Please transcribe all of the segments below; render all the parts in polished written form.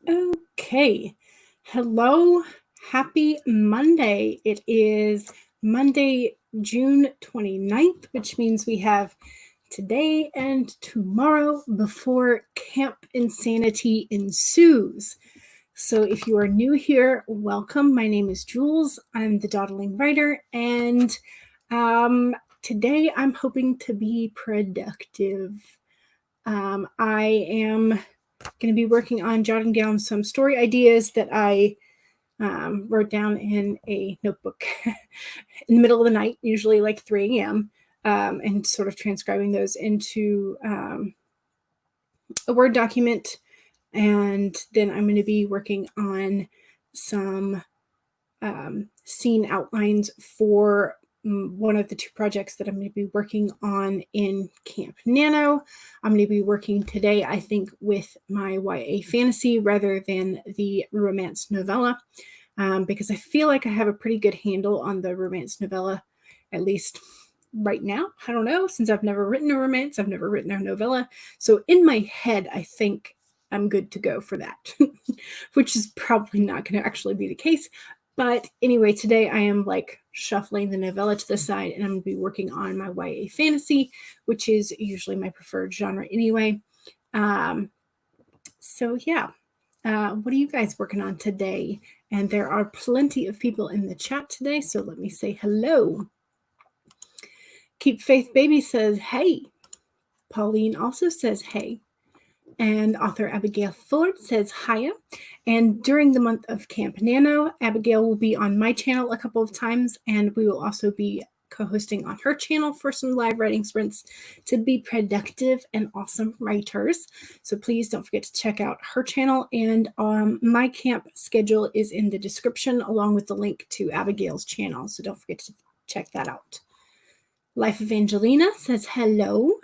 Okay. Hello. Happy Monday. It is Monday, June 29th, which means we have today and tomorrow before Camp Insanity ensues. So if you are new here, welcome. My name is Jules. I'm the Dawdling writer, and today I'm hoping to be productive. I am going to be working on jotting down some story ideas that I wrote down in a notebook in the middle of the night, usually like 3 a.m., and sort of transcribing those into a Word document. And then I'm going to be working on some scene outlines for one of the two projects that I'm going to be working on in Camp Nano. I'm going to be working today, I think, with my YA fantasy rather than the romance novella, because I feel like I have a pretty good handle on the romance novella, at least right now. I don't know, since I've never written a romance, I've never written a novella. So in my head, I think I'm good to go for that, which is probably not going to actually be the case. But anyway, today I am like shuffling the novella to the side, and I'm going to be working on my YA fantasy, which is usually my preferred genre anyway. So yeah, what are you guys working on today? And there are plenty of people in the chat today, so let me say hello. Keep Faith Baby says, hey. Pauline also says, hey. And author Abigail Ford says hiya. And during the month of Camp Nano, Abigail will be on my channel a couple of times, and we will also be co-hosting on her channel for some live writing sprints to be productive and awesome writers. So please don't forget to check out her channel, and my camp schedule is in the description along with the link to Abigail's channel. So don't forget to check that out. Life of Angelina says hello.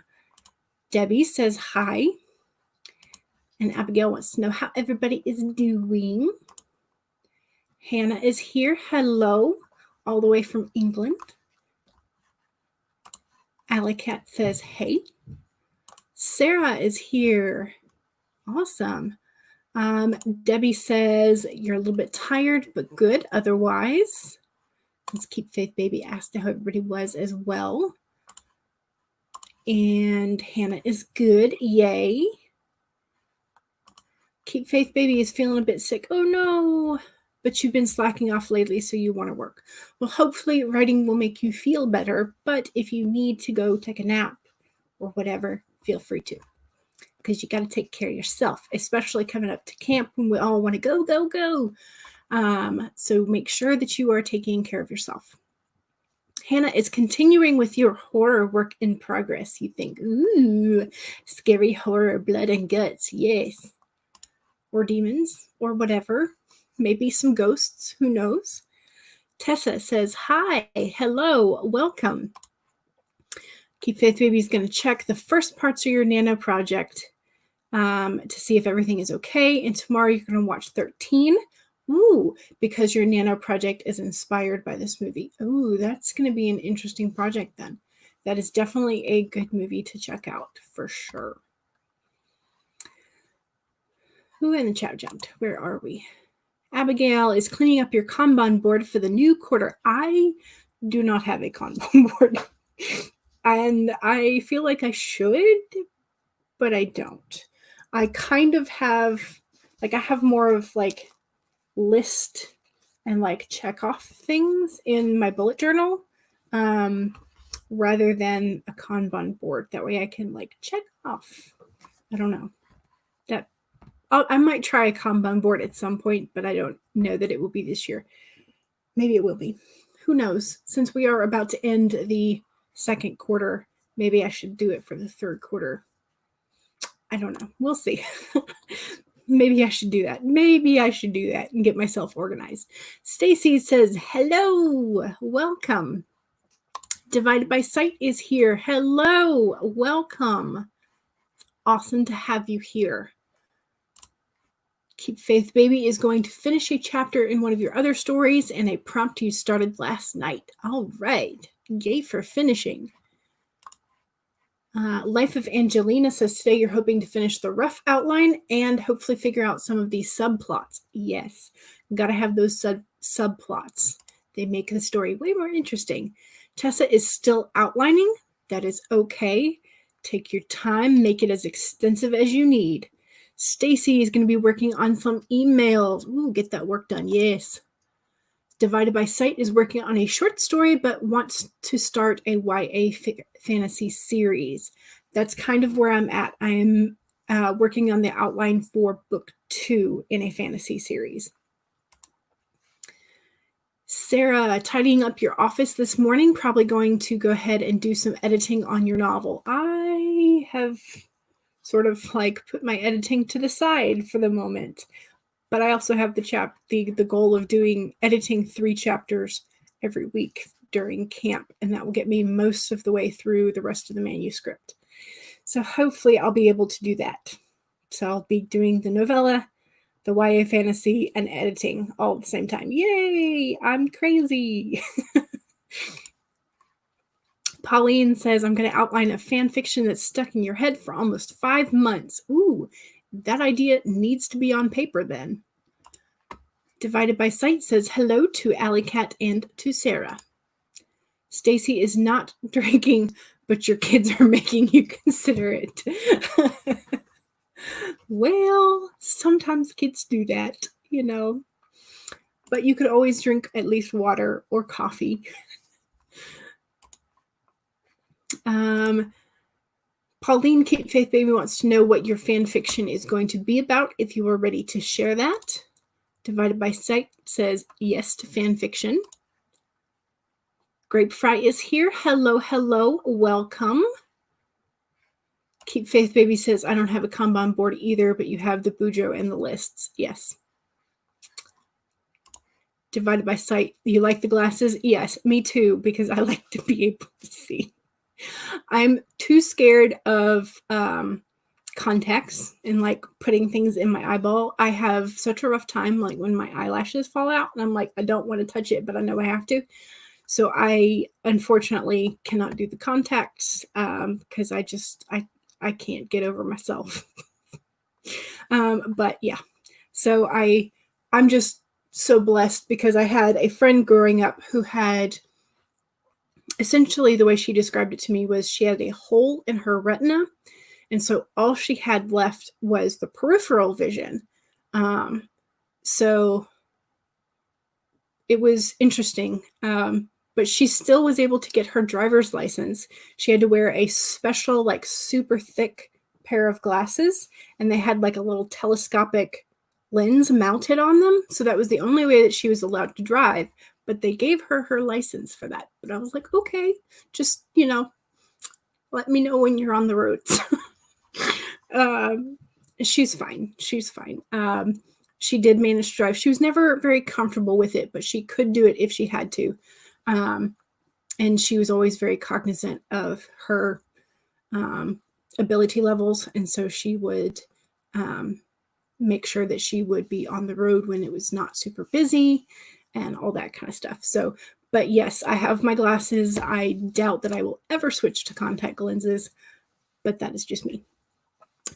Debbie says hi. And Abigail wants to know how everybody is doing. Hannah is here. Hello, all the way from England. Alicat says, hey. Sarah is here. Awesome. Debbie says, you're a little bit tired, but good otherwise. Let's Keep Faith Baby asked how everybody was as well. And Hannah is good. Yay. Keep Faith Baby is feeling a bit sick. Oh no, but you've been slacking off lately, so you want to work. Well, hopefully writing will make you feel better, but if you need to go take a nap or whatever, feel free to, because you got to take care of yourself, especially coming up to camp when we all want to go, go, go. So make sure that you are taking care of yourself. Hannah is continuing with your horror work in progress. You think, ooh, scary horror, blood and guts, yes. Or demons, or whatever. Maybe some ghosts, who knows? Tessa says, hi, hello, welcome. Keep Faith Baby is going to check the first parts of your Nano project to see if everything is okay. And tomorrow you're going to watch 13. Ooh, because your Nano project is inspired by this movie. Ooh, that's going to be an interesting project then. That is definitely a good movie to check out for sure. Who in the chat jumped? Where are we? Abigail is cleaning up your Kanban board for the new quarter. I do not have a Kanban board. And I feel like I should, but I don't. I kind of have, like, I have more of like list and like check off things in my bullet journal rather than a Kanban board. That way I can like check off. I don't know. I might try a Kanban board at some point, but I don't know that it will be this year. Maybe it will be. Who knows? Since we are about to end the second quarter, maybe I should do it for the third quarter. I don't know. We'll see. Maybe I should do that. Maybe I should do that and get myself organized. Stacy says, hello, welcome. Divided by Sight is here. Hello, welcome. Awesome to have you here. Keep Faith Baby is going to finish a chapter in one of your other stories and a prompt you started last night. All right. Yay for finishing. Life of Angelina says today you're hoping to finish the rough outline and hopefully figure out some of these subplots. Yes, got to have those subplots. They make the story way more interesting. Tessa is still outlining. That is okay. Take your time. Make it as extensive as you need. Stacy is going to be working on some emails. Ooh, get that work done. Yes. Divided by Sight is working on a short story but wants to start a YA fantasy series. That's kind of where I'm at. I am working on the outline for book 2 in a fantasy series. Sarah, tidying up your office this morning, probably going to go ahead and do some editing on your novel. I have sort of like put my editing to the side for the moment. But I also have the goal of editing 3 chapters every week during camp, and that will get me most of the way through the rest of the manuscript. So hopefully I'll be able to do that. So I'll be doing the novella, the YA fantasy, and editing all at the same time. Yay! I'm crazy. Pauline says, I'm going to outline a fan fiction that's stuck in your head for almost 5 months. Ooh, that idea needs to be on paper then. Divided by Sight says hello to Alley Cat and to Sarah. Stacy is not drinking, but your kids are making you consider it. Well, sometimes kids do that, you know. But you could always drink at least water or coffee. Pauline Kate Faith Baby wants to know what your fan fiction is going to be about, if you are ready to share that. Divided by Sight says yes to fan fiction. Grape Fry is here. Hello, hello, welcome. Keep Faith Baby says, I don't have a Kanban board either, but you have the Bujo and the lists. Yes. Divided by Sight, you like the glasses? Yes, me too, because I like to be able to see. I'm too scared of contacts and like putting things in my eyeball. I have such a rough time like when my eyelashes fall out and I'm like, I don't want to touch it, but I know I have to. So I unfortunately cannot do the contacts because I can't get over myself. But yeah, so I'm just so blessed because I had a friend growing up who had essentially the way she described it to me was she had a hole in her retina. And so all she had left was the peripheral vision. So it was interesting. But she still was able to get her driver's license. She had to wear a special, like super thick pair of glasses. And they had like a little telescopic lens mounted on them. So that was the only way that she was allowed to drive. But they gave her her license for that. But I was like, okay, just, let me know when you're on the roads. She's fine. She's fine. She did manage to drive. She was never very comfortable with it, but she could do it if she had to. And she was always very cognizant of her ability levels. And so she would make sure that she would be on the road when it was not super busy and all that kind of stuff. So, but yes, I have my glasses. I doubt that I will ever switch to contact lenses, but that is just me.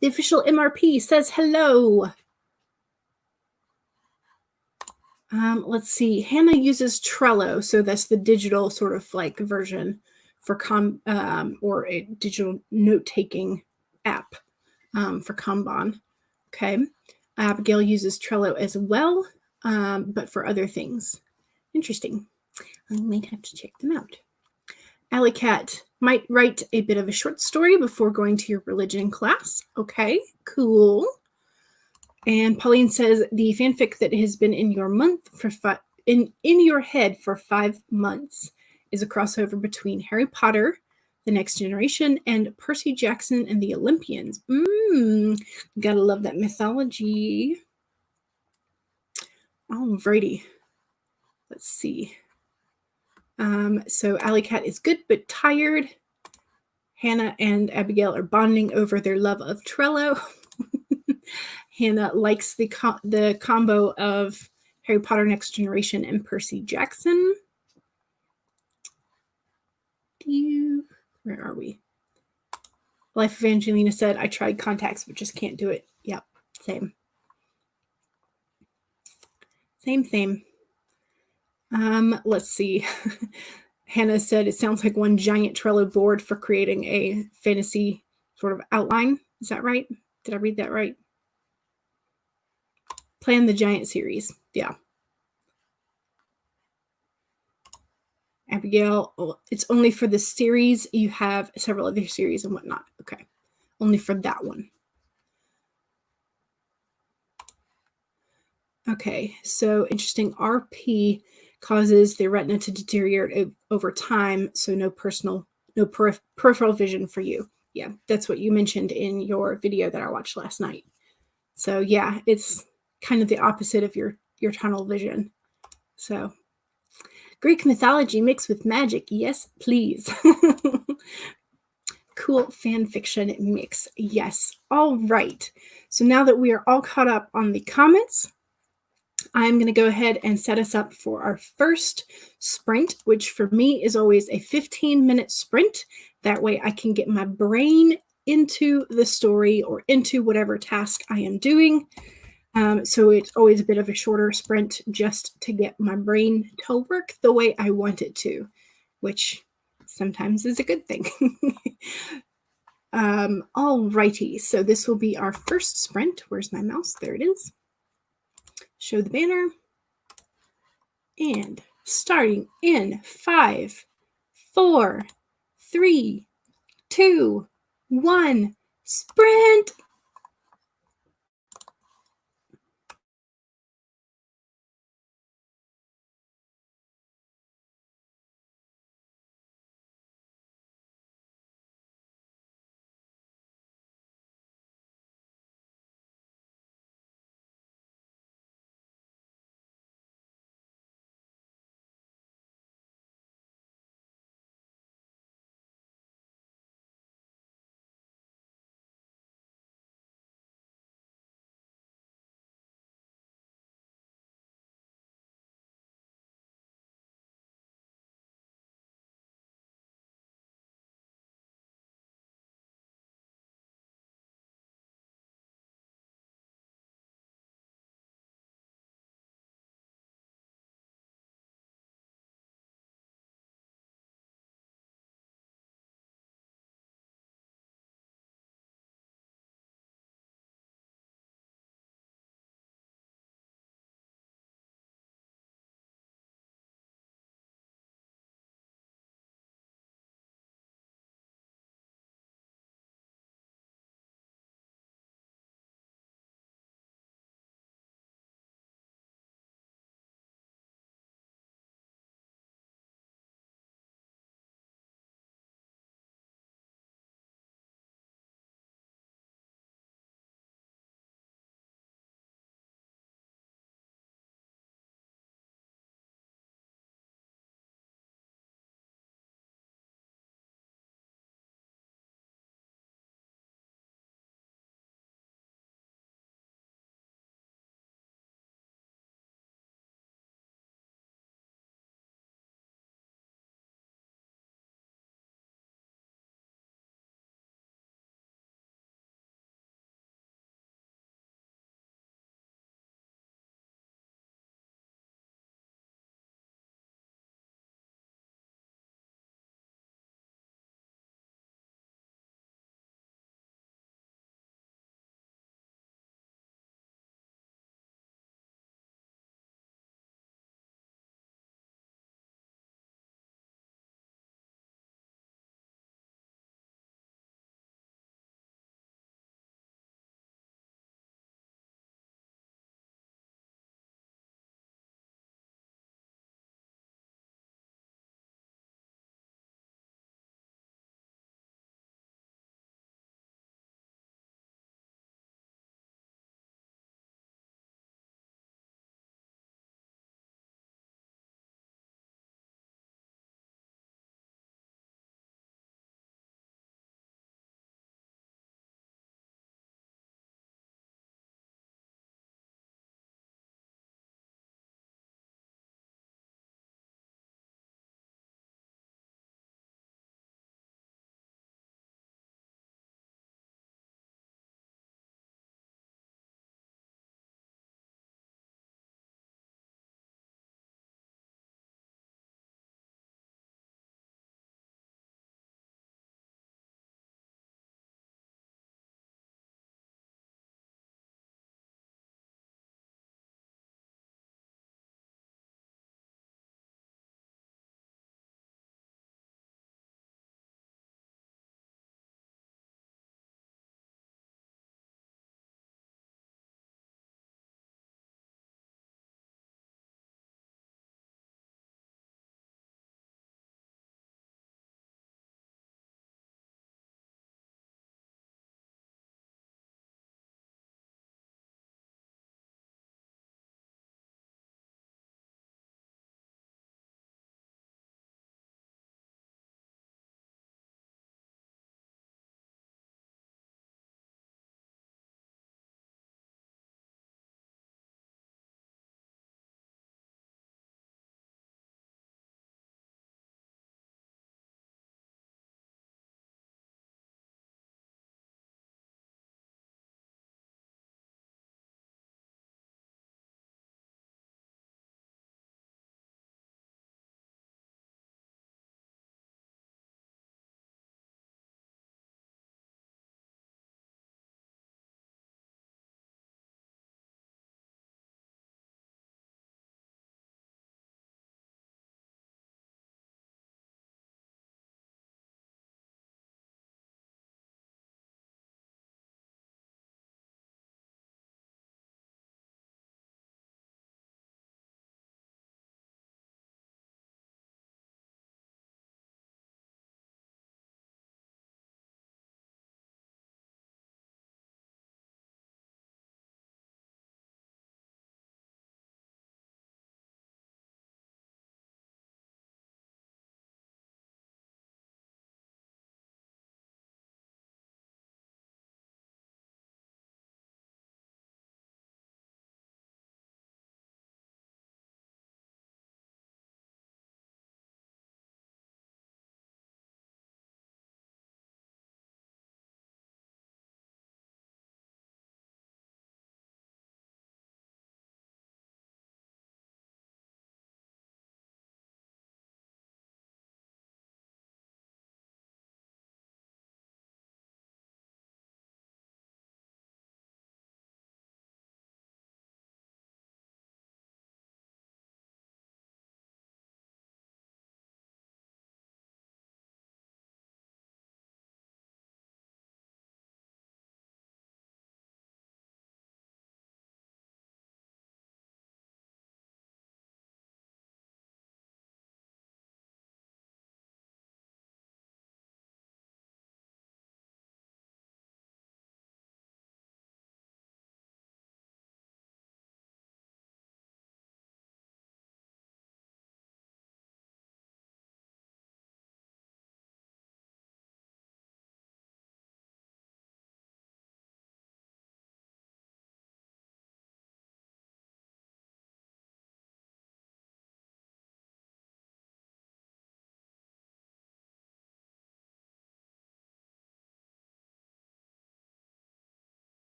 The official MRP says hello. Let's see. Hannah uses Trello, so that's the digital sort of like version for or a digital note-taking app for Kanban. Okay. Abigail uses Trello as well, but for other things. Interesting. I might have to check them out. Alley Cat might write a bit of a short story before going to your religion class. Okay, cool. And Pauline says the fanfic that has been in your in your head for 5 months is a crossover between Harry Potter, The Next Generation, and Percy Jackson and the Olympians. Gotta love that mythology. Alrighty. Let's see. So Alley Cat is good but tired. Hannah and Abigail are bonding over their love of Trello. Hannah likes the combo of Harry Potter Next Generation and Percy Jackson. Where are we? Life of Angelina said, I tried contacts, but just can't do it. Yep, same. Same. Let's see. Hannah said, it sounds like one giant Trello board for creating a fantasy sort of outline. Is that right? Did I read that right? Plan the giant series. Yeah. Abigail, it's only for the series. You have several other series and whatnot. Okay. Only for that one. Okay. So interesting. RP causes the retina to deteriorate over time. So no peripheral vision for you. Yeah. That's what you mentioned in your video that I watched last night. So yeah, it's kind of the opposite of your tunnel vision. So Greek mythology mixed with magic. Yes, please. Cool fan fiction mix. Yes. All right. So now that we are all caught up on the comments, I'm going to go ahead and set us up for our first sprint, which for me is always a 15-minute sprint. That way I can get my brain into the story or into whatever task I am doing. So it's always a bit of a shorter sprint just to get my brain to work the way I want it to, which sometimes is a good thing. All righty, so this will be our first sprint. Where's my mouse? There it is. Show the banner. And starting in 5, 4, 3, 2, 1, sprint!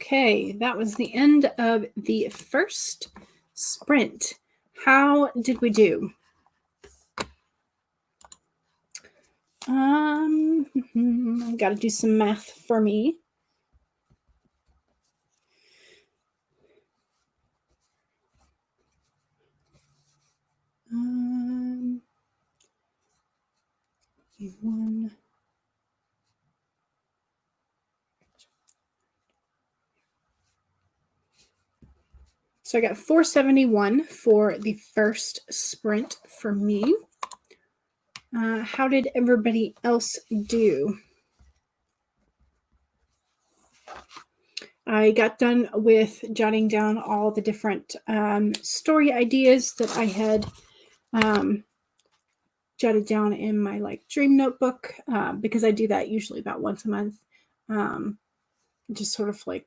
Okay, that was the end of the first sprint. How did we do? I got to do some math for me. One. So I got 471 for the first sprint for me. How did everybody else do? I got done with jotting down all the different story ideas that I had jotted down in my dream notebook, because I do that usually about once a month. Just sort of like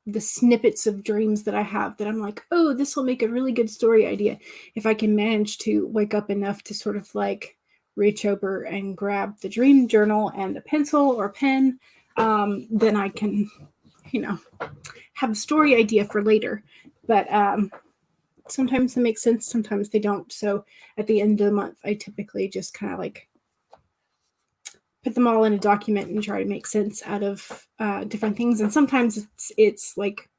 the snippets of dreams that I have that I'm like, oh, this will make a really good story idea. If I can manage to wake up enough to sort of like reach over and grab the dream journal and a pencil or pen, then I can, have a story idea for later. But sometimes they make sense, sometimes they don't. So at the end of the month, I typically just kind of like put them all in a document and try to make sense out of different things. And sometimes it's like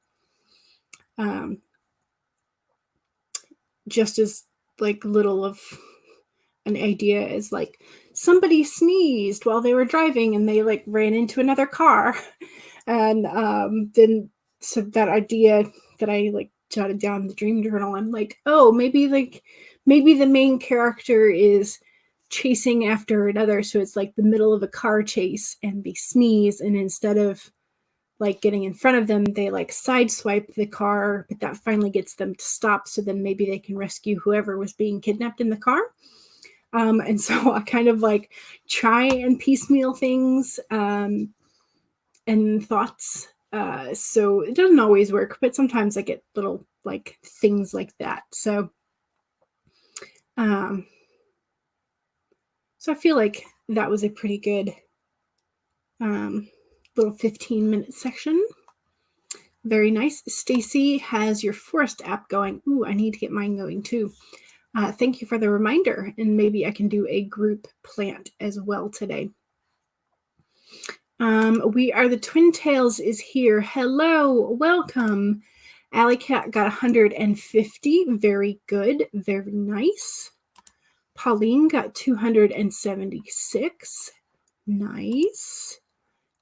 just as like little of an idea as like somebody sneezed while they were driving and they like ran into another car. And then so that idea that I like jotted down in the dream journal, I'm like, oh, maybe the main character is chasing after another, so it's like the middle of a car chase and they sneeze, and instead of like getting in front of them, they like sideswipe the car, but that finally gets them to stop, so then maybe they can rescue whoever was being kidnapped in the car. And so I kind of like try and piecemeal things and thoughts. So it doesn't always work, but sometimes I get little like things like that. So I feel like that was a pretty good little 15-minute section. Very nice. Stacy has your forest app going. Ooh, I need to get mine going too. Thank you for the reminder, and maybe I can do a group plant as well today. We Are the Twin Tails is here. Hello, welcome. Alley Cat got 150. Very good, very nice. Pauline got 276. Nice.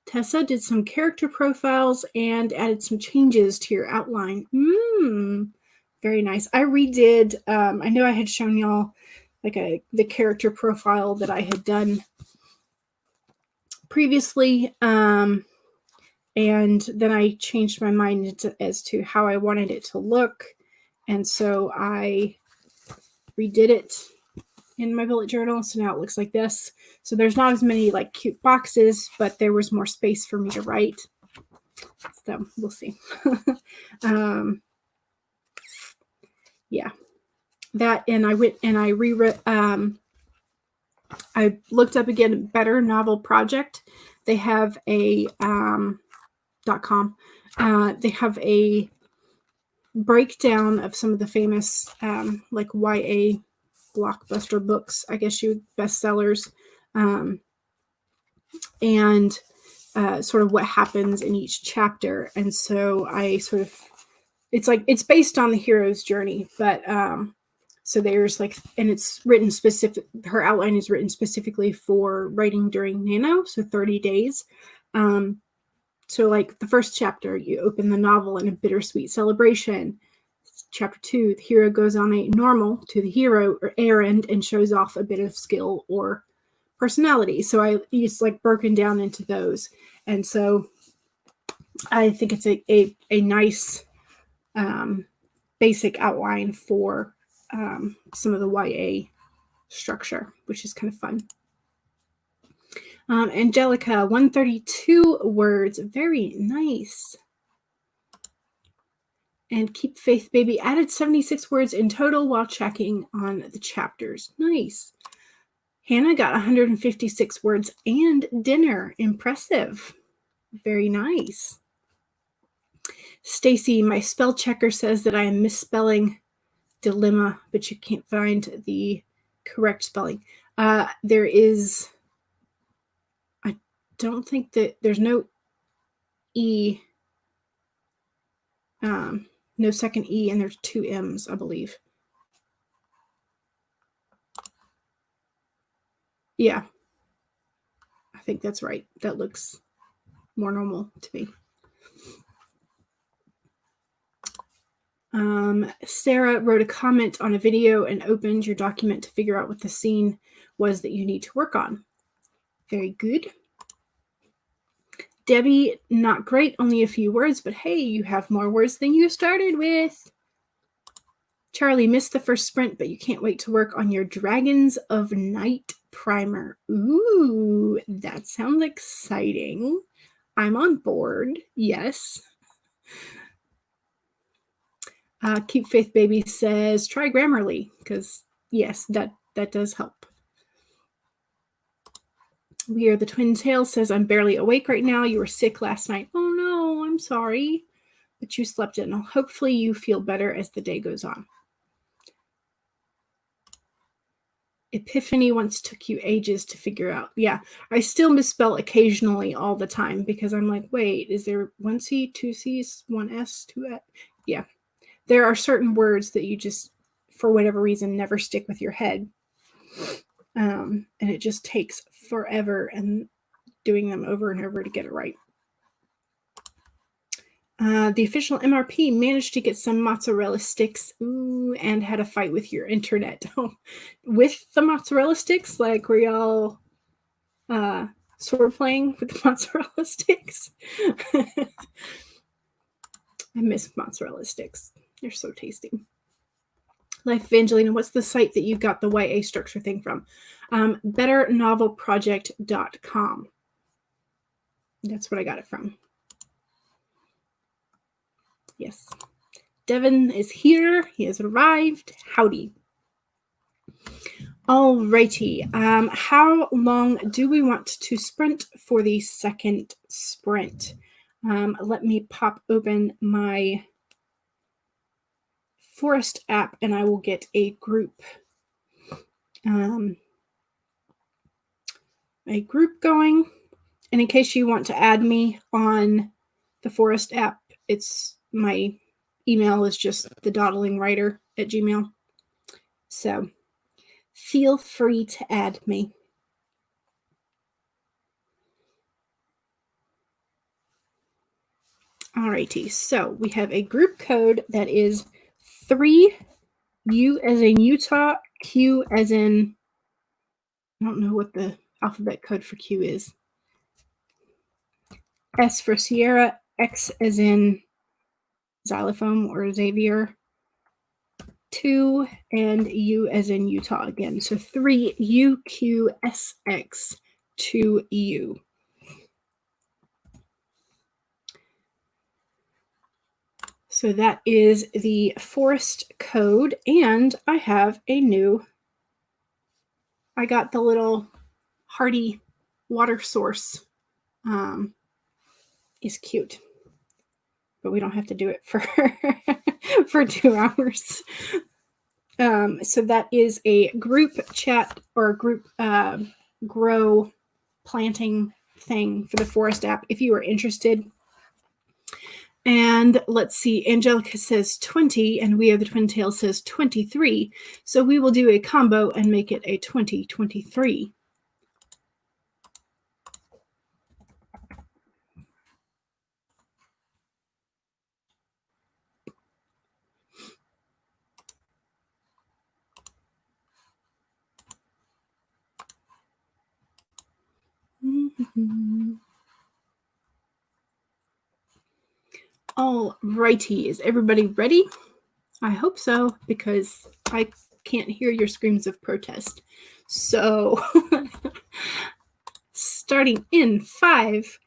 Tessa did some character profiles and added some changes to your outline. Very nice. I redid, I know I had shown y'all like the character profile that I had done previously, and then I changed my mind as to how I wanted it to look, and so I redid it in my bullet journal, so now it looks like this. So there's not as many like cute boxes, but there was more space for me to write, so we'll see. Yeah, that, and I went and I rewrote, I looked up again Better Novel Project. They have a .com. They have a breakdown of some of the famous like YA blockbuster books, I guess bestsellers, and sort of what happens in each chapter. And so I sort of, it's based on the hero's journey, but so there's like, and it's written specific, her outline is written specifically for writing during Nano, so 30 days. So like the first chapter, you open the novel in a bittersweet celebration. Chapter 2, the hero goes on a normal to the hero or errand and shows off a bit of skill or personality. So it's like broken down into those. And so I think it's a nice basic outline for some of the YA structure, which is kind of fun. Angelica, 132 words. Very nice. And Keep Faith Baby added 76 words in total while checking on the chapters. Nice. Hannah got 156 words and dinner. Impressive. Very nice. Stacy, my spell checker says that I am misspelling dilemma, but you can't find the correct spelling. There is, I don't think that there's no E, no second E, and there's 2 M's, I believe. Yeah, I think that's right. That looks more normal to me. Sarah wrote a comment on a video and opened your document to figure out what the scene was that you need to work on. Very good. Debbie, not great, only a few words, but hey, you have more words than you started with. Charlie, missed the first sprint, but you can't wait to work on your Dragons of Night primer. Ooh, that sounds exciting. I'm on board. Yes. Keep Faith Baby says, try Grammarly, because yes, that does help. We Are the Twin Tails says, I'm barely awake right now. You were sick last night. Oh no, I'm sorry. But you slept in. Hopefully you feel better as the day goes on. Epiphany once took you ages to figure out. Yeah, I still misspell occasionally all the time because I'm like, wait, is there 1 C, 2 C's, 1 S, 2 S? Yeah. There are certain words that you just, for whatever reason, never stick with your head. And it just takes forever and doing them over and over to get it right. The official MRP managed to get some mozzarella sticks. Ooh, and had a fight with your internet. With the mozzarella sticks? Like, were y'all sword playing with the mozzarella sticks? I miss mozzarella sticks. They're so tasty. Life Evangelina, what's the site that you got the YA structure thing from? BetterNovelProject.com. That's what I got it from. Yes. Devin is here. He has arrived. Howdy. Alrighty. How long do we want to sprint for the second sprint? Let me pop open my Forest app and I will get a group going. And in case you want to add me on the Forest app, it's my email is just thedawdlingwriter@gmail. So feel free to add me. Alrighty, so we have a group code that is 3, U as in Utah, Q as in, I don't know what the alphabet code for Q is. S for Sierra, X as in xylophone or Xavier, 2, and U as in Utah again. So 3, U, Q, S, X, 2, U. So that is the Forest code, and I have a new, I got the little Hardy water source. Is cute, but we don't have to do it for for 2 hours. So that is a group chat or a group grow planting thing for the Forest app if you are interested. And let's see, Angelica says 20 and We Are the Twin Tails says 23. So we will do a combo and make it a 2023. All righty, is everybody ready? I hope so, because I can't hear your screams of protest. So, starting in 5,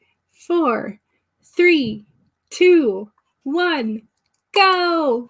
4, 3, 2, 1, go!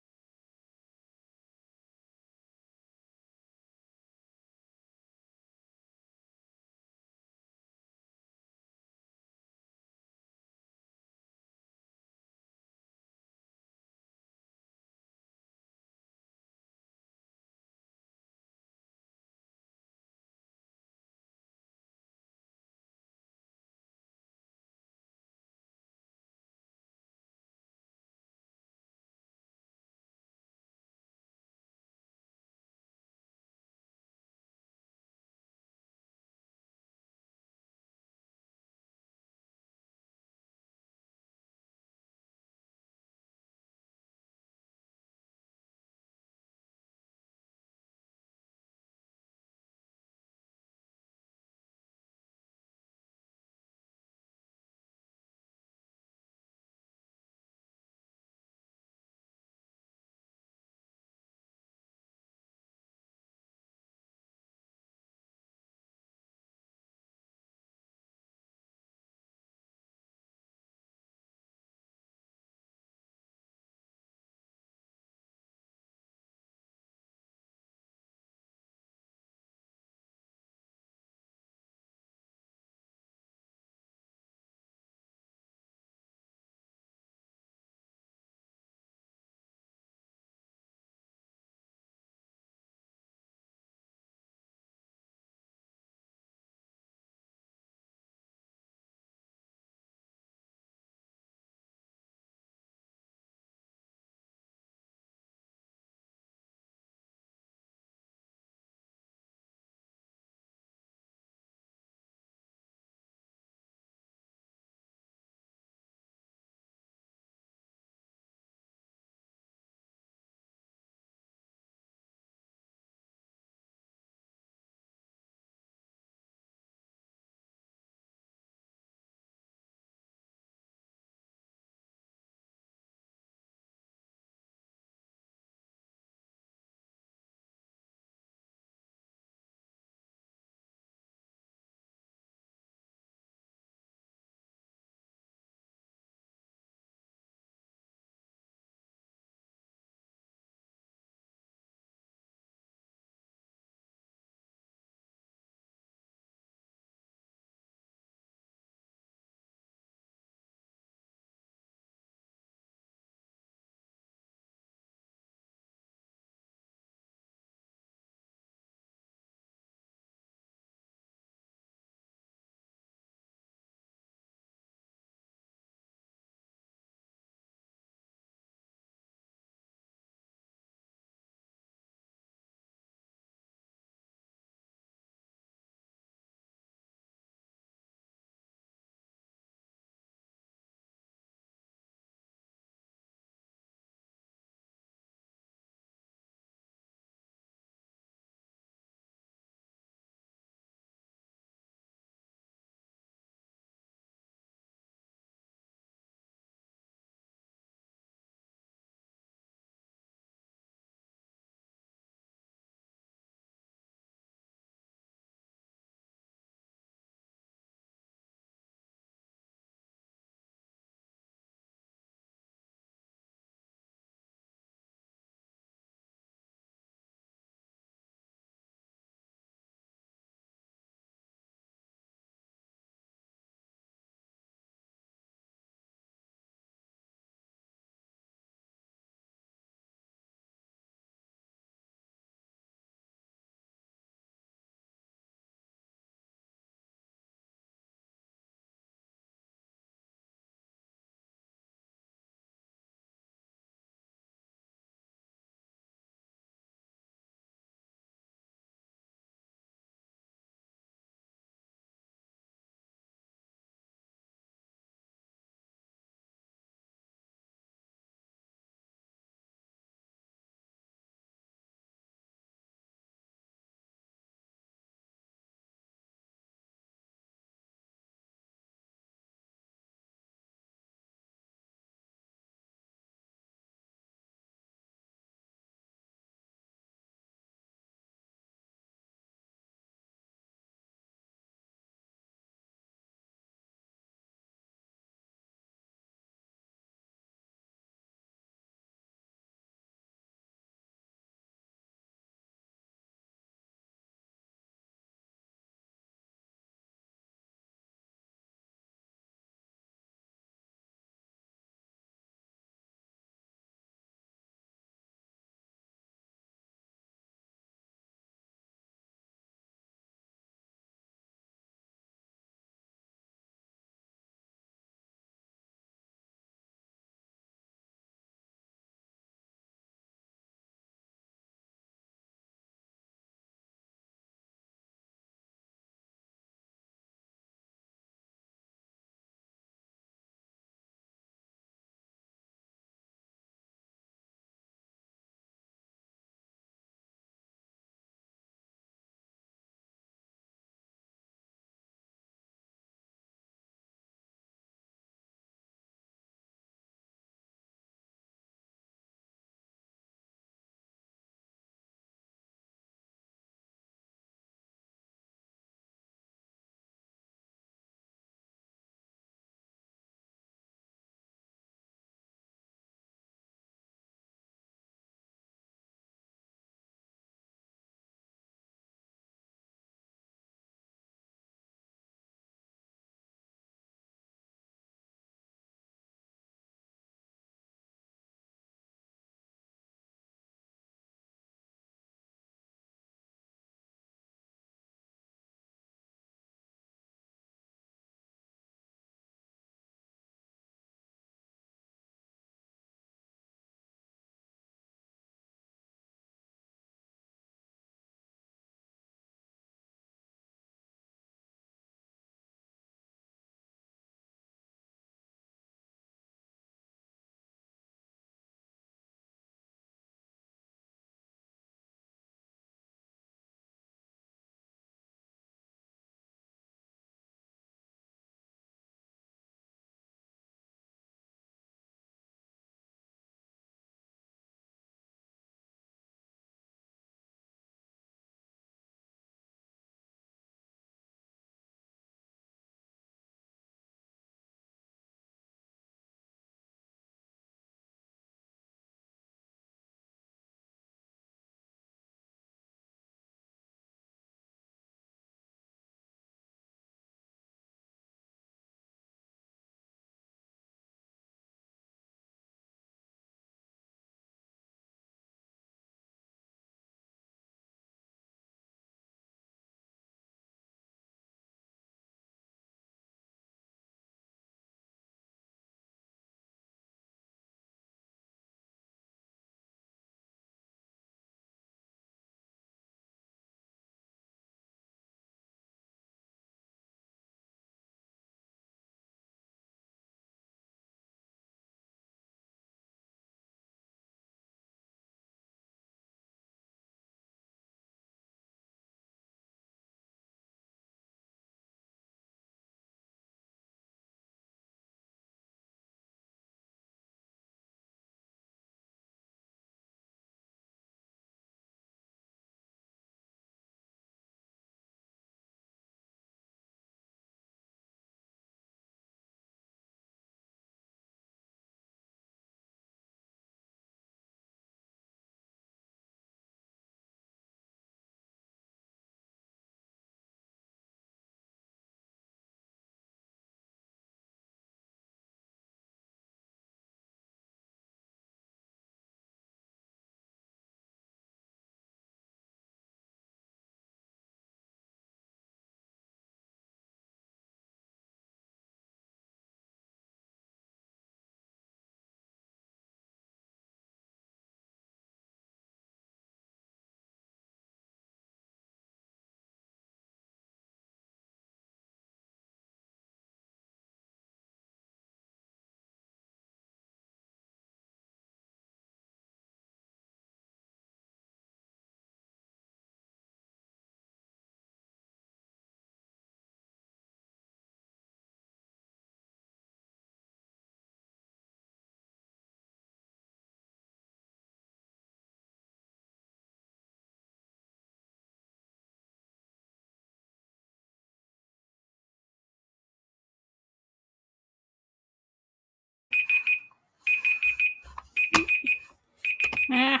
There.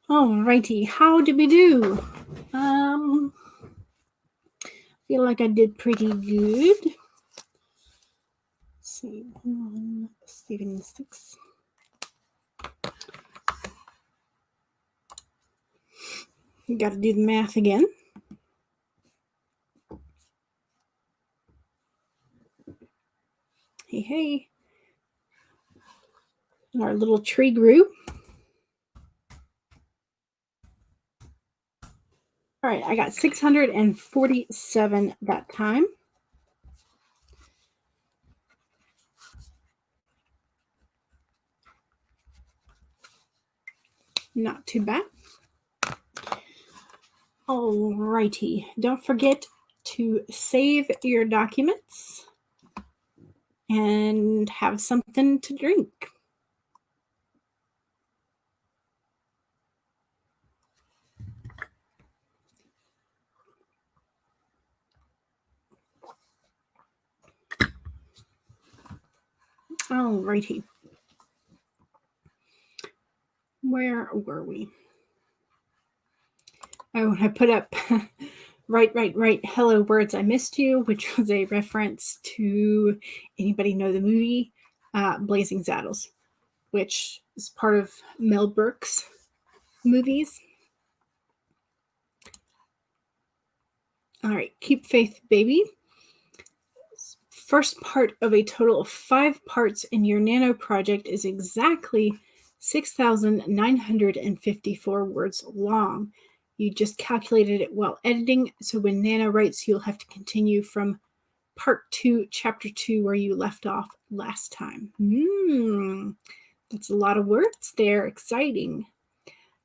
Alrighty, how did we do? Feel like I did pretty good. Let's see, 176. You got to do the math again. Hey. Our little tree grew. All right, I got 647 that time. Not too bad. All righty. Don't forget to save your documents and have something to drink. All righty. Where were we? Oh, I put up right. Hello, birds, I missed you, which was a reference to, anybody know the movie Blazing Saddles, which is part of Mel Brooks movies. All right, keep faith, baby. First part of a total of 5 parts in your nano project is exactly 6,954 words long. You just calculated it while editing, so when Nano writes, you'll have to continue from part 2, chapter 2, where you left off last time. That's a lot of words there. Exciting.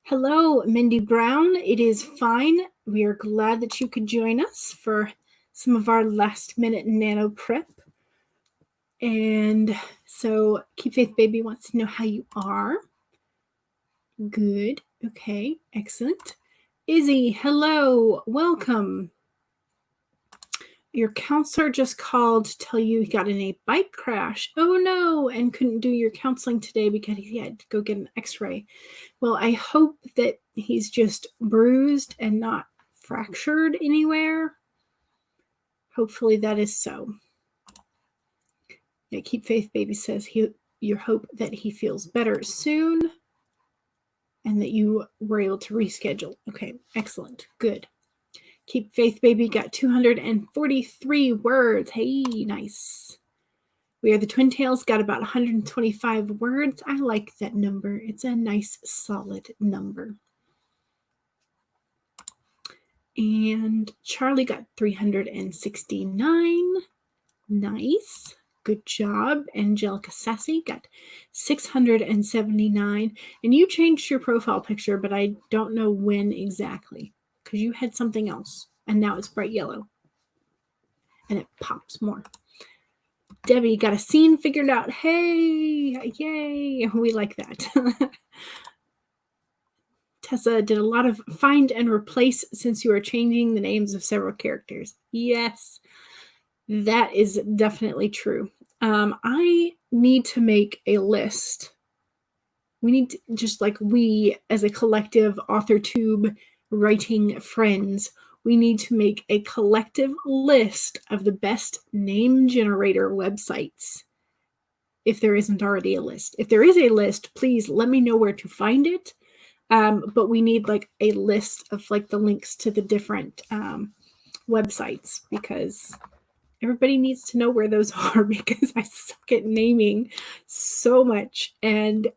Hello, Mindy Brown. It is fine. We are glad that you could join us for some of our last minute nano prep. And so Keep Faith Baby wants to know how you are. Good. Okay. Excellent. Izzy, hello. Welcome. Your counselor just called to tell you he got in a bike crash. Oh no, and couldn't do your counseling today because he had to go get an x-ray. Well, I hope that he's just bruised and not fractured anywhere. Hopefully that is so. Yeah, Keep Faith Baby says you hope that he feels better soon and that you were able to reschedule. Okay, excellent. Good. Keep Faith Baby got 243 words. Hey, nice. We Are the Twin Tails got about 125 words. I like that number. It's a nice, solid number. And Charlie got 369. Nice. Good job. Angelica Sassy got 679. And you changed your profile picture, but I don't know when exactly because you had something else. And now it's bright yellow. And it pops more. Debbie got a scene figured out. Hey, yay. We like that. Tessa did a lot of find and replace since you are changing the names of several characters. Yes, that is definitely true. I need to make a list. We need to, just like we as a collective authortube writing friends, we need to make a collective list of the best name generator websites. If there isn't already a list. If there is a list, please let me know where to find it. But we need like a list of like the links to the different websites because everybody needs to know where those are because I suck at naming so much. And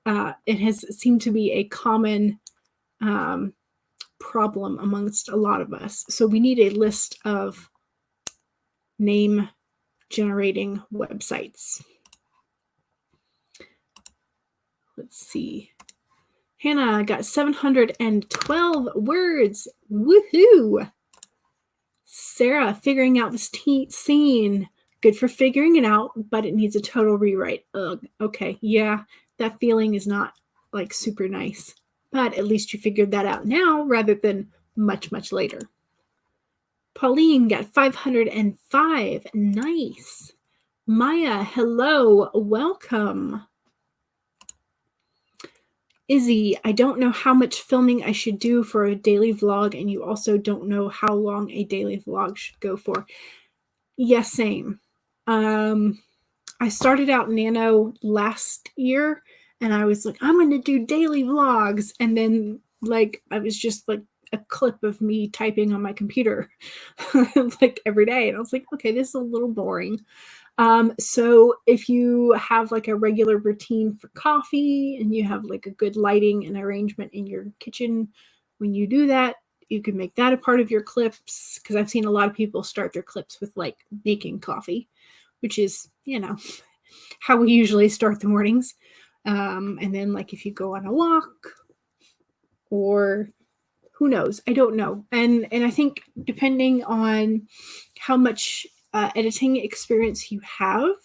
it has seemed to be a common problem amongst a lot of us. So we need a list of name generating websites. Let's see. Hannah got 712 words. Woohoo! Sarah figuring out this scene. Good for figuring it out, but it needs a total rewrite. Ugh. Okay, yeah, that feeling is not like super nice. But at least you figured that out now rather than much, much later. Pauline got 505. Nice. Maya, hello, welcome. Izzy, I don't know how much filming I should do for a daily vlog, and you also don't know how long a daily vlog should go for. Yes, same. I started out Nano last year, and I was like, I'm going to do daily vlogs. And then, like, I was just like a clip of me typing on my computer like every day. And I was like, okay, this is a little boring. So if you have like a regular routine for coffee and you have like a good lighting and arrangement in your kitchen, when you do that, you can make that a part of your clips. Because I've seen a lot of people start their clips with like making coffee, which is, you know, how we usually start the mornings. And then like if you go on a walk or who knows, I don't know. And I think depending on how much editing experience you have,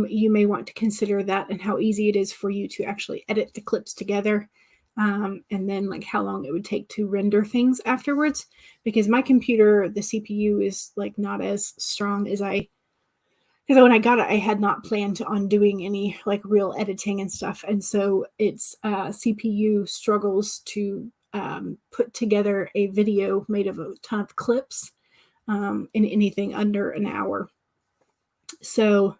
you may want to consider that and how easy it is for you to actually edit the clips together. And then like how long it would take to render things afterwards. Because my computer, the CPU is like not as strong as because when I got it, I had not planned on doing any like real editing and stuff. And so its CPU struggles to put together a video made of a ton of clips in anything under an hour. So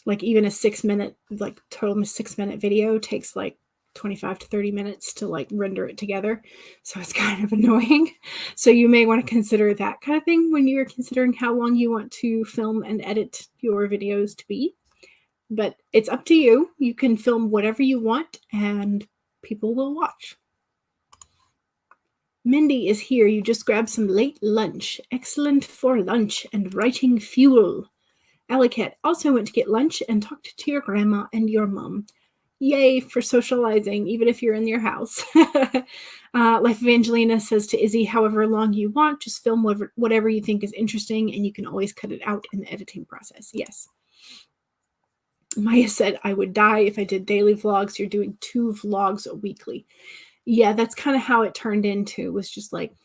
like even a 6-minute, like total 6-minute video takes like 25 to 30 minutes to like render it together. So it's kind of annoying. So you may want to consider that kind of thing when you're considering how long you want to film and edit your videos to be. But it's up to you. You can film whatever you want and people will watch. Mindy is here. You just grabbed some late lunch. Excellent for lunch and writing fuel. Alicat also went to get lunch and talked to your grandma and your mom. Yay for socializing, even if you're in your house. Life Evangelina says to Izzy, however long you want, just film whatever you think is interesting, and you can always cut it out in the editing process. Yes. Maya said, I would die if I did daily vlogs. You're doing 2 vlogs weekly. Yeah, that's kind of how it turned into, was just like,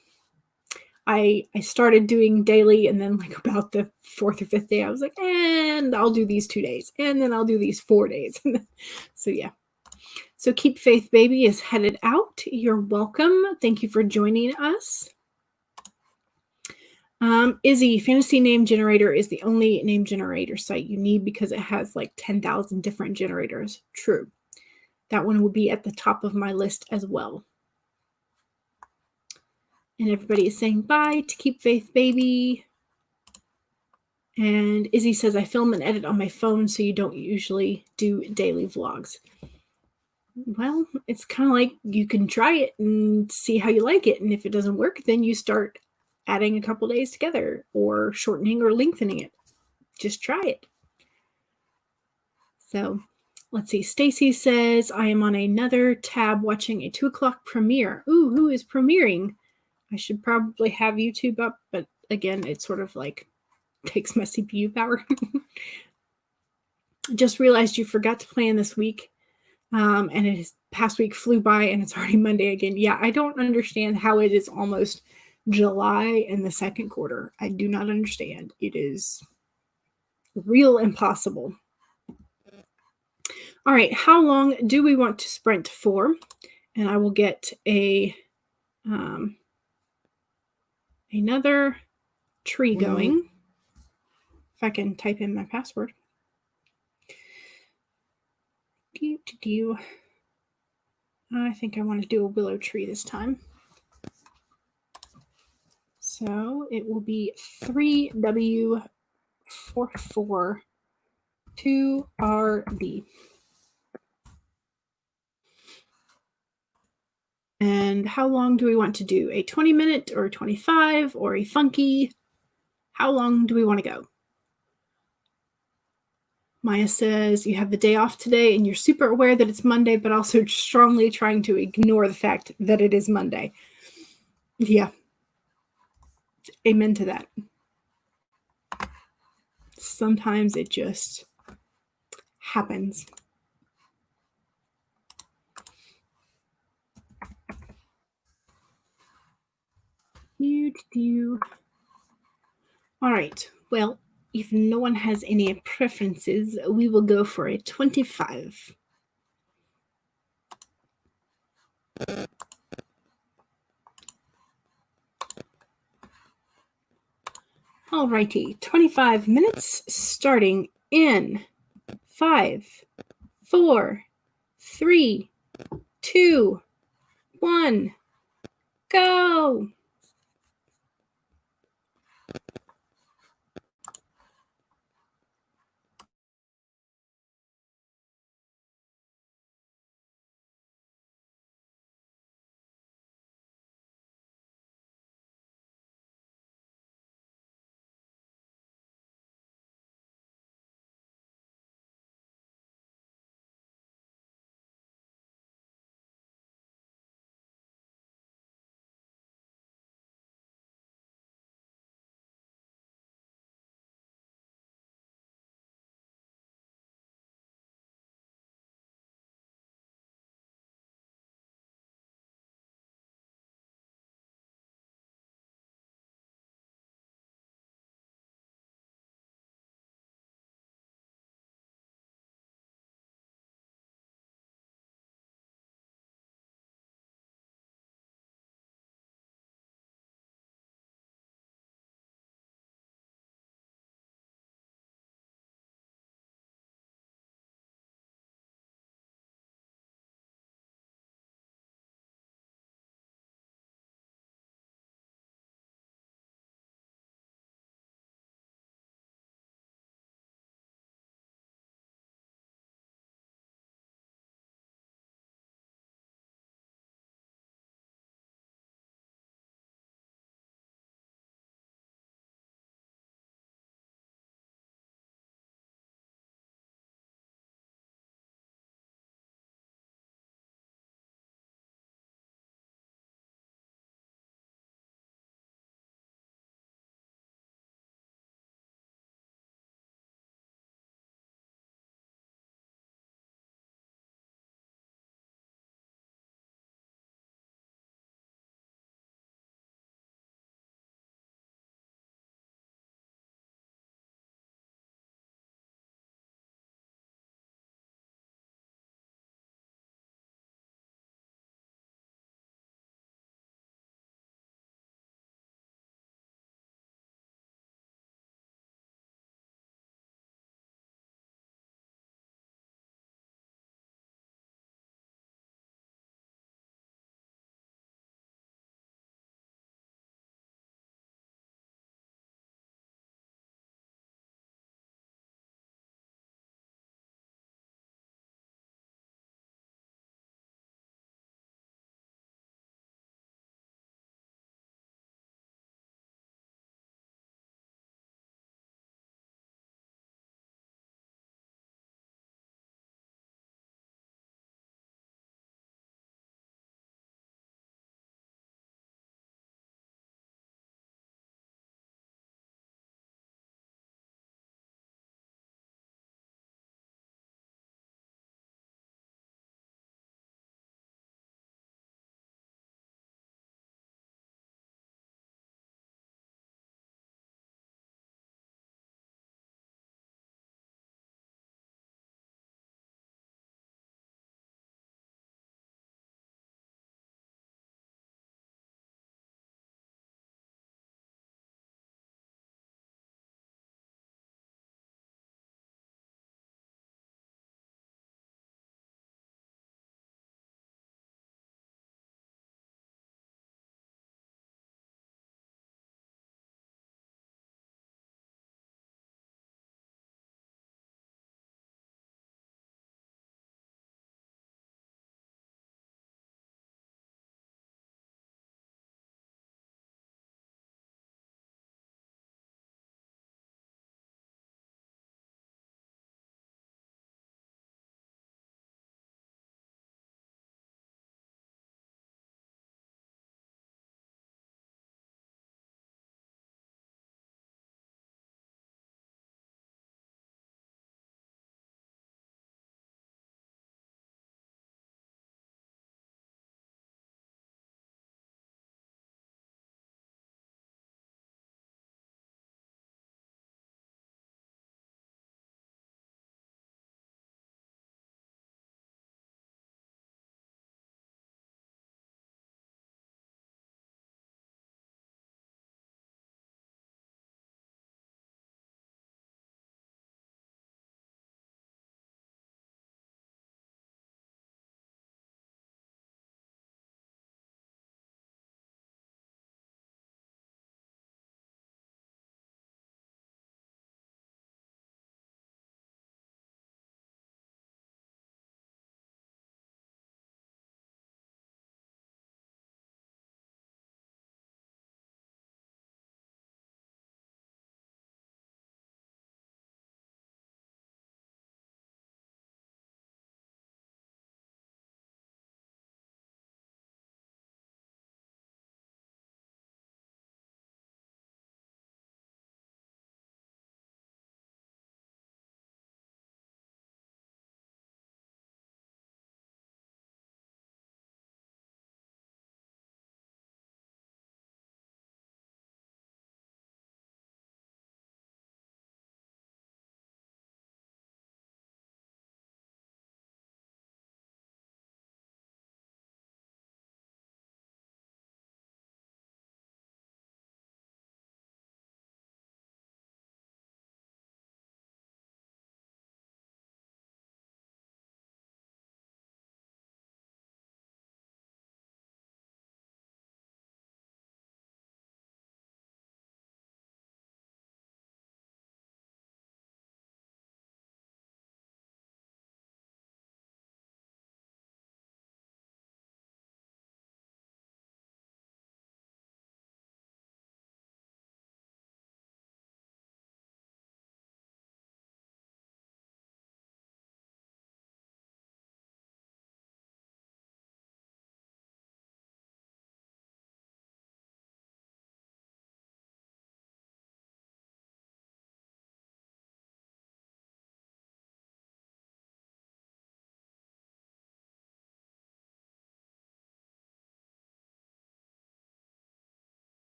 I started doing daily, and then like about the 4th or 5th day, I was like, and I'll do these 2 days, and then I'll do these 4 days. So yeah. So Keep Faith Baby is headed out. You're welcome. Thank you for joining us. Izzy, Fantasy Name Generator is the only name generator site you need because it has like 10,000 different generators. True. That one will be at the top of my list as well. And everybody is saying bye to Keep Faith Baby. And Izzy says, I film and edit on my phone, so you don't usually do daily vlogs. Well, it's kind of like you can try it and see how you like it. And if it doesn't work, then you start adding a couple days together or shortening or lengthening it. Just try it. So let's see. Stacy says, I am on another tab watching a 2 o'clock premiere. Ooh, who is premiering? I should probably have YouTube up, but again, it sort of like takes my CPU power. Just realized you forgot to plan this week. And it past week flew by and it's already Monday again. Yeah, I don't understand how it is almost July in the second quarter. I do not understand. It is real impossible. All right, how long do we want to sprint for? And I will get another tree going. If I can type in my password. I think I want to do a willow tree this time. So it will be 3W442RB. And how long do we want to do? A 20-minute or a 25 or a funky? How long do we want to go? Maya says, you have the day off today and you're super aware that it's Monday, but also strongly trying to ignore the fact that it is Monday. Yeah. Amen to that. Sometimes it just happens. All right. Well, if no one has any preferences, we will go for a 25. Alrighty, 25 minutes starting in 5, 4, 3, 2, 1, go!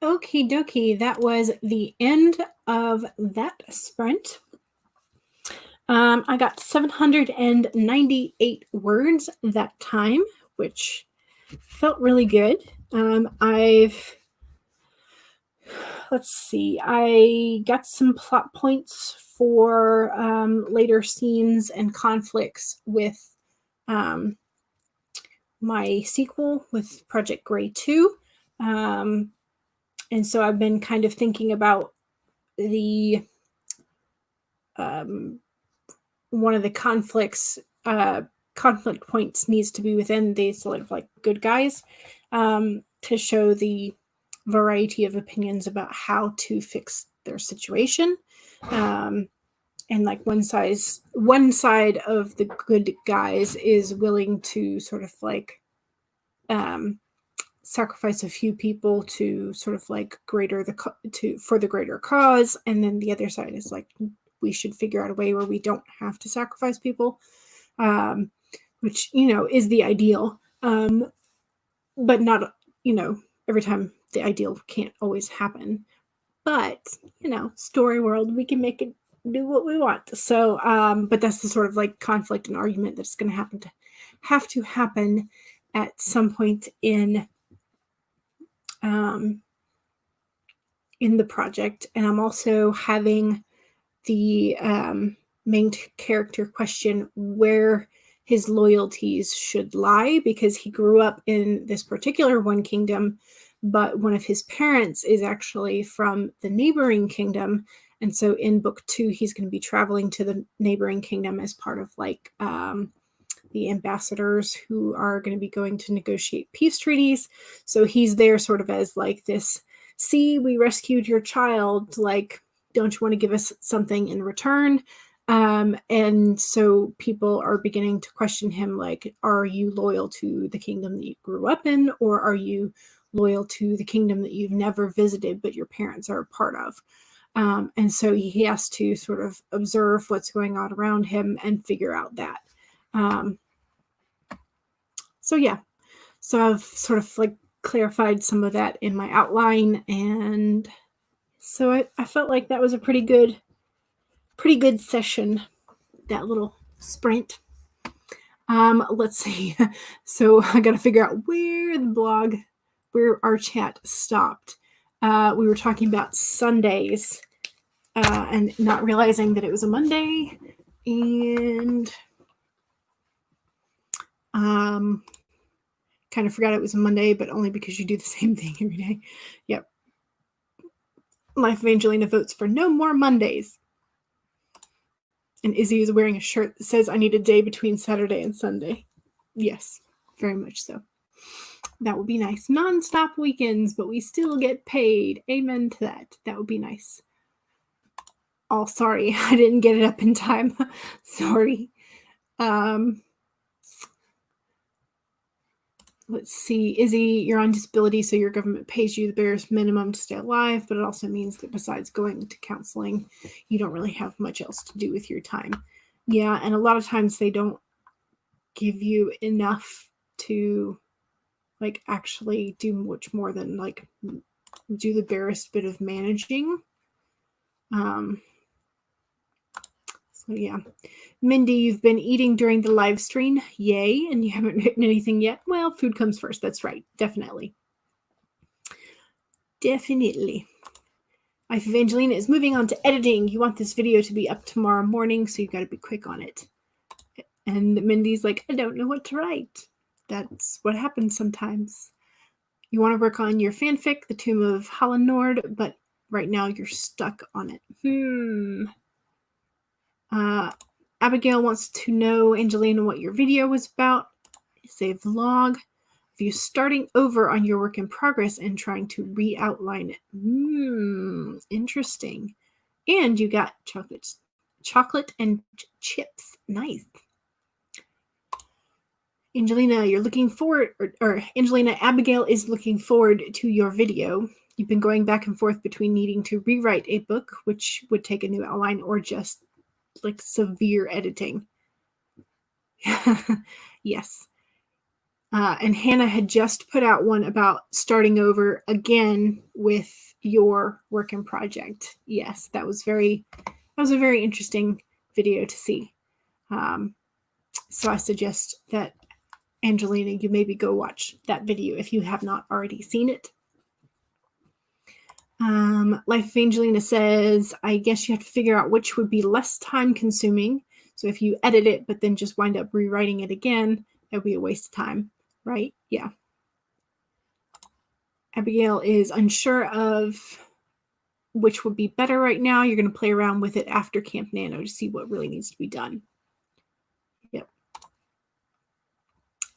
Okie dokie. That was the end of that sprint. I got 798 words that time, which felt really good. Let's see, I got some plot points for later scenes and conflicts with my sequel with Project Gray 2. And so I've been kind of thinking about the one of the conflict points needs to be within the sort of like good guys, to show the variety of opinions about how to fix their situation. And like one side of the good guys is willing to sort of like sacrifice a few people to sort of like for the greater cause, and then the other side is like, we should figure out a way where we don't have to sacrifice people, which, is the ideal, but not, every time the ideal can't always happen. But, story world, we can make it do what we want. So, but that's the sort of like conflict and argument that's going to have to happen at some point in the project. And I'm also having the main character question where his loyalties should lie, because he grew up in this particular one kingdom, but one of his parents is actually from the neighboring kingdom. And so in book 2, he's going to be traveling to the neighboring kingdom as part of like the ambassadors who are going to be going to negotiate peace treaties. So he's there sort of as like this, see, we rescued your child, like, don't you want to give us something in return? And so people are beginning to question him, like, are you loyal to the kingdom that you grew up in, or are you loyal to the kingdom that you've never visited but your parents are a part of? And so he has to sort of observe what's going on around him and figure out that. So I've sort of like clarified some of that in my outline, and so I felt like that was a pretty good session, that little sprint. Let's see. So I got to figure out where our chat stopped. We were talking about Sundays, and not realizing that it was a Monday, and kind of forgot it was a Monday, but only because you do the same thing every day. Yep. Life of Angelina votes for no more Mondays. And Izzy is wearing a shirt that says, I need a day between Saturday and Sunday. Yes, very much so. That would be nice. Non-stop weekends, but we still get paid. Amen to that. That would be nice. Oh, sorry. I didn't get it up in time. Sorry. Let's see. Izzy, you're on disability, so your government pays you the barest minimum to stay alive, but it also means that besides going to counseling, you don't really have much else to do with your time. Yeah, and a lot of times they don't give you enough to like actually do much more than like do the barest bit of managing. So yeah. Mindy, you've been eating during the live stream. Yay. And you haven't written anything yet. Well, food comes first. That's right. Definitely. Definitely. Life of Angelina is moving on to editing. You want this video to be up tomorrow morning, so you got to be quick on it. And Mindy's like, I don't know what to write. That's what happens sometimes. You want to work on your fanfic, The Tomb of Hallinord, but right now you're stuck on it. Abigail wants to know, Angelina, what your video was about. Say vlog. Of you starting over on your work in progress and trying to re-outline it. Interesting. And you got chocolate and chips. Nice. Angelina, you're looking forward, or Angelina, Abigail is looking forward to your video. You've been going back and forth between needing to rewrite a book, which would take a new outline, or just like severe editing. Yes. And Hannah had just put out one about starting over again with your work and project. Yes, that was a very interesting video to see. So I suggest that, Angelina, you maybe go watch that video if you have not already seen it. Life of Angelina says, I guess you have to figure out which would be less time consuming. So if you edit it, but then just wind up rewriting it again, that would be a waste of time, right? Yeah. Abigail is unsure of which would be better right now. You're going to play around with it after Camp Nano to see what really needs to be done. Yep.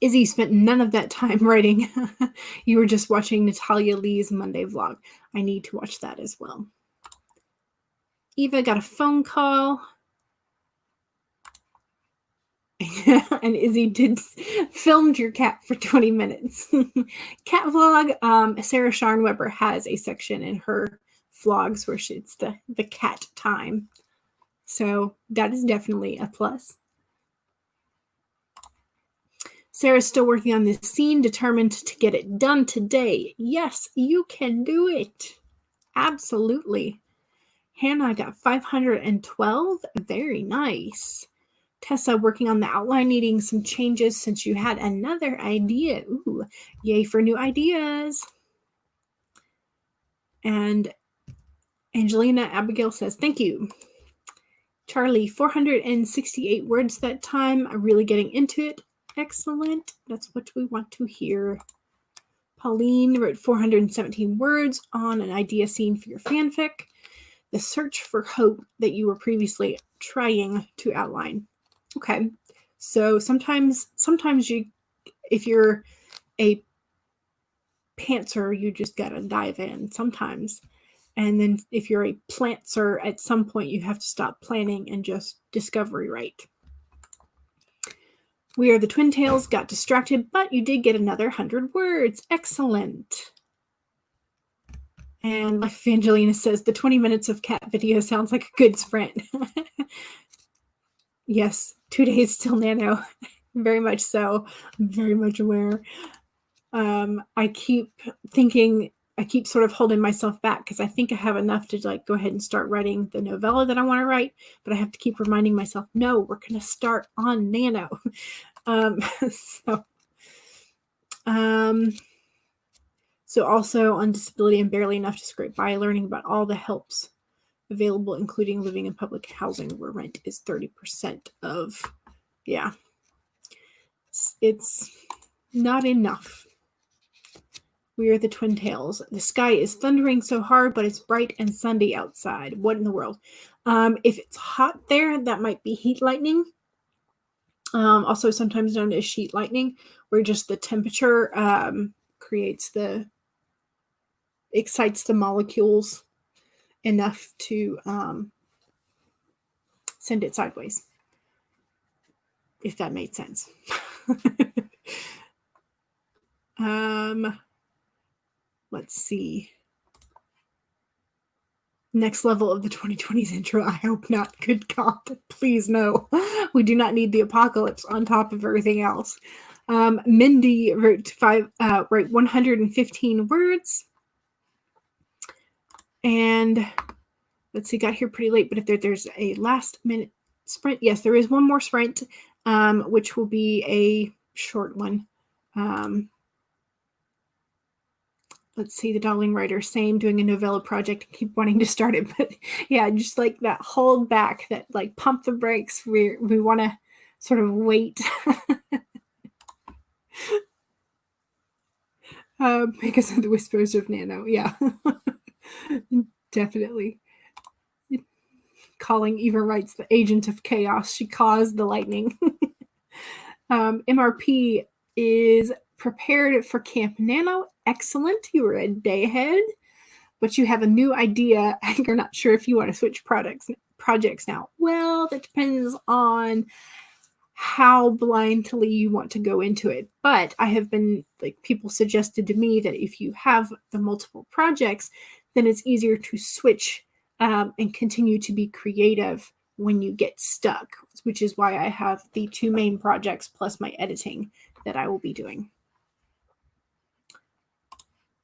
Izzy spent none of that time writing. You were just watching Natalia Lee's Monday vlog. I need to watch that as well. Eva got a phone call. And Izzy filmed your cat for 20 minutes. Cat vlog. Sarah Sharnweber has a section in her vlogs where it's the cat time. So that is definitely a plus. Sarah's still working on this scene, determined to get it done today. Yes, you can do it. Absolutely. Hannah got 512. Very nice. Tessa working on the outline, needing some changes since you had another idea. Ooh, yay for new ideas. And Angelina Abigail says, thank you. Charlie, 468 words that time. I'm really getting into it. Excellent. That's what we want to hear. Pauline wrote 417 words on an idea scene for your fanfic. The search for hope that you were previously trying to outline. Okay. So sometimes you, if you're a pantser, you just gotta dive in sometimes. And then if you're a plantser, at some point you have to stop planning and just discovery write. We Are the Twin Tails got distracted, but you did get another 100 words. Excellent. And Life of Angelina says, the 20 minutes of cat video sounds like a good sprint. Yes, 2 days till Nano. Very much so. I'm very much aware. I keep sort of holding myself back because I think I have enough to go ahead and start writing the novella that I want to write, but I have to keep reminding myself, no, we're going to start on Nano. So also on disability and barely enough to scrape by, learning about all the helps available, including living in public housing where rent is 30% of, yeah. It's not enough. We Are the Twin Tails. The sky is thundering so hard, but it's bright and sunny outside. What in the world? If it's hot there, that might be heat lightning. Also sometimes known as sheet lightning, where just the temperature excites the molecules enough to send it sideways, if that made sense. Let's see. Next level of the 2020s intro. I hope not. Good God, please no. We do not need the apocalypse on top of everything else. Mindy wrote 115 words. And let's see, got here pretty late, but if there's a last minute sprint, yes, there is one more sprint, which will be a short one. Let's see, the Dawdling writer, same, doing a novella project, keep wanting to start it, but yeah, just like that hold back, that like pump the brakes. We want to sort of wait. Because of the whispers of Nano, yeah. Definitely. Calling Eva Wrights the agent of chaos. She caused the lightning. MRP is prepared for Camp Nano. Excellent. You were a day ahead, but you have a new idea and you're not sure if you want to switch projects now. Well, that depends on how blindly you want to go into it. But I have been, people suggested to me that if you have the multiple projects, then it's easier to switch and continue to be creative when you get stuck, which is why I have the 2 main projects plus my editing that I will be doing.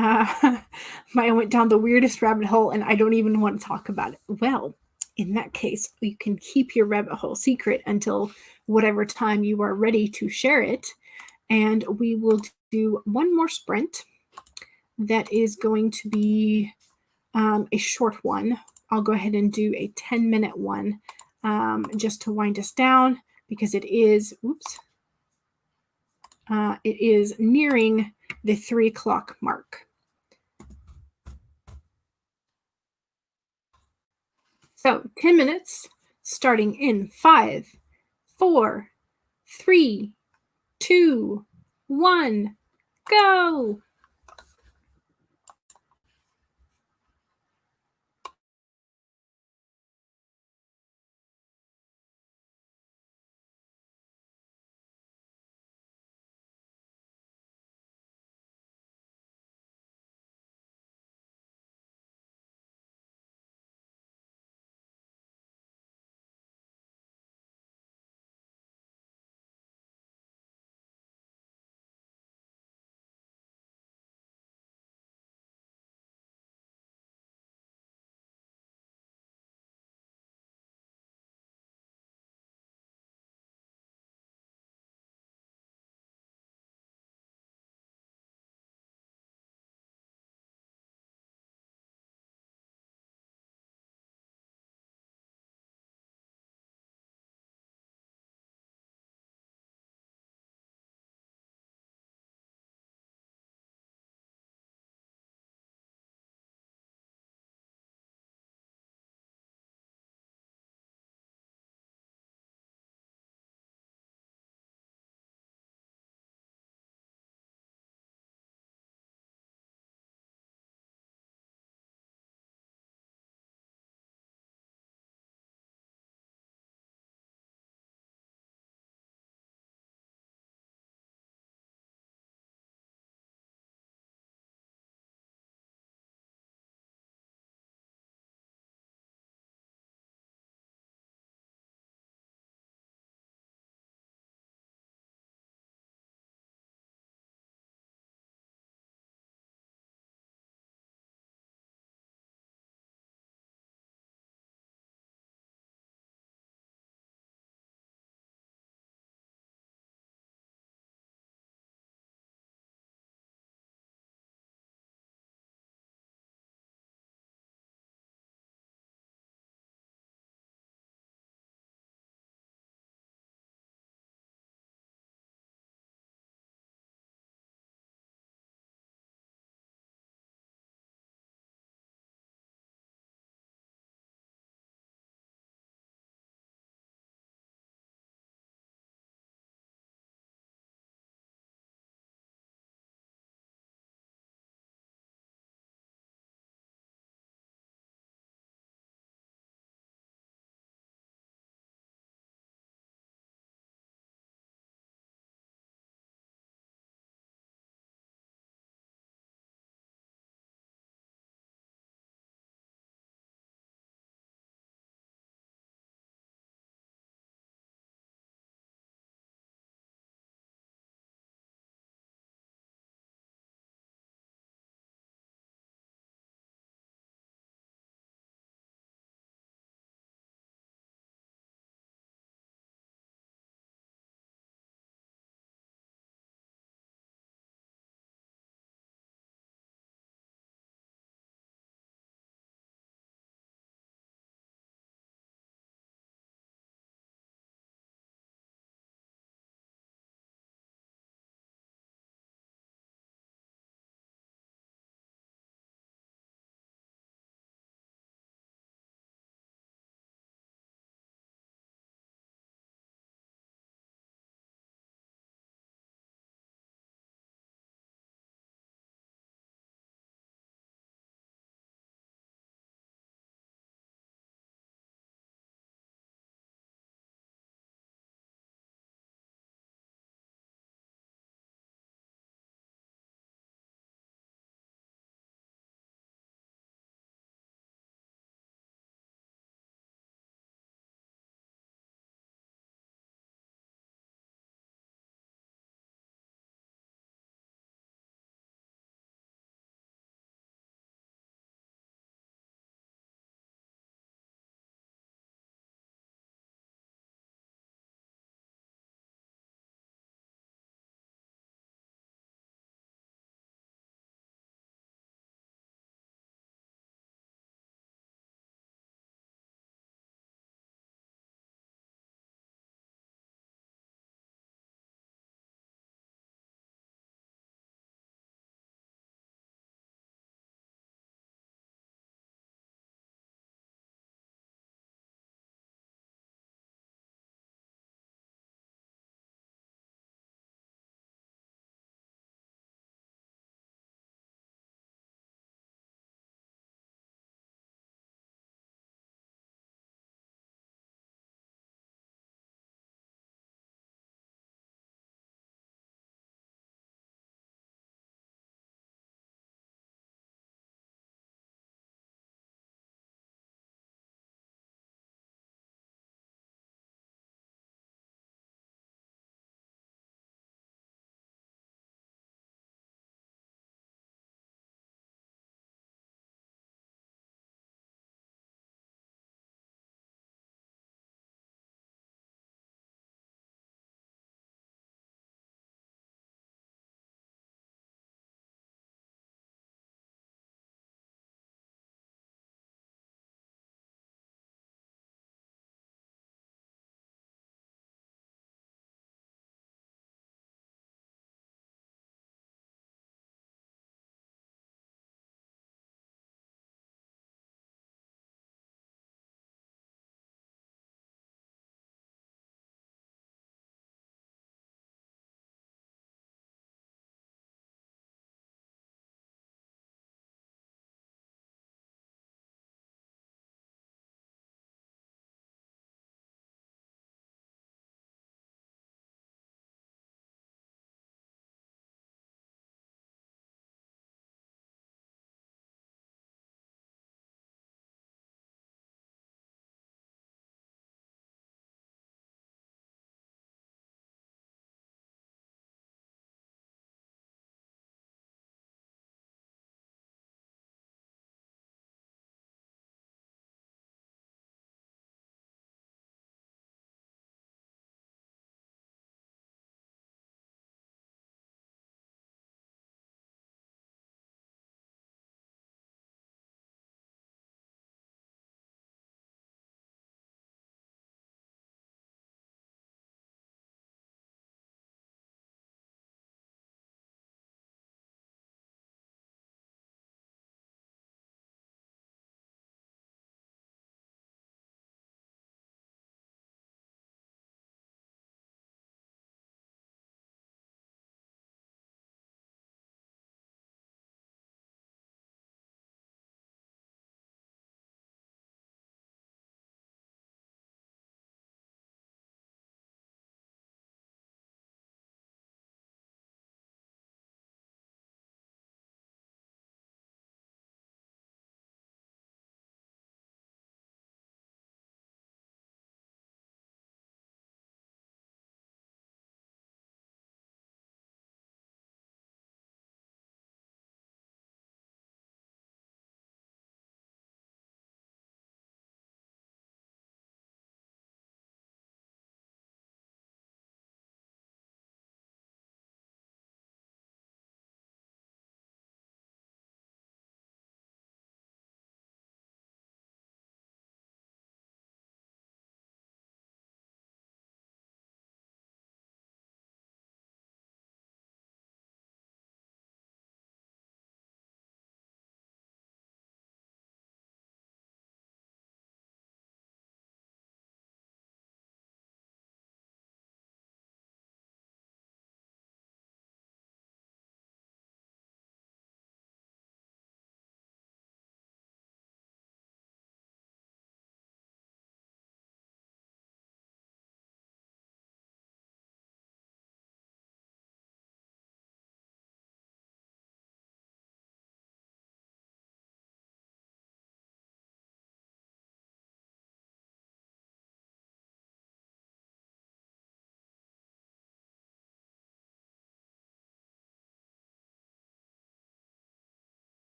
I went down the weirdest rabbit hole and I don't even want to talk about it. Well, in that case, you can keep your rabbit hole secret until whatever time you are ready to share it. And we will do one more sprint that is going to be a short one. I'll go ahead and do a 10-minute one just to wind us down because it is, it is nearing the 3 o'clock mark. So 10 minutes starting in 5, 4, 3, 2, 1, go!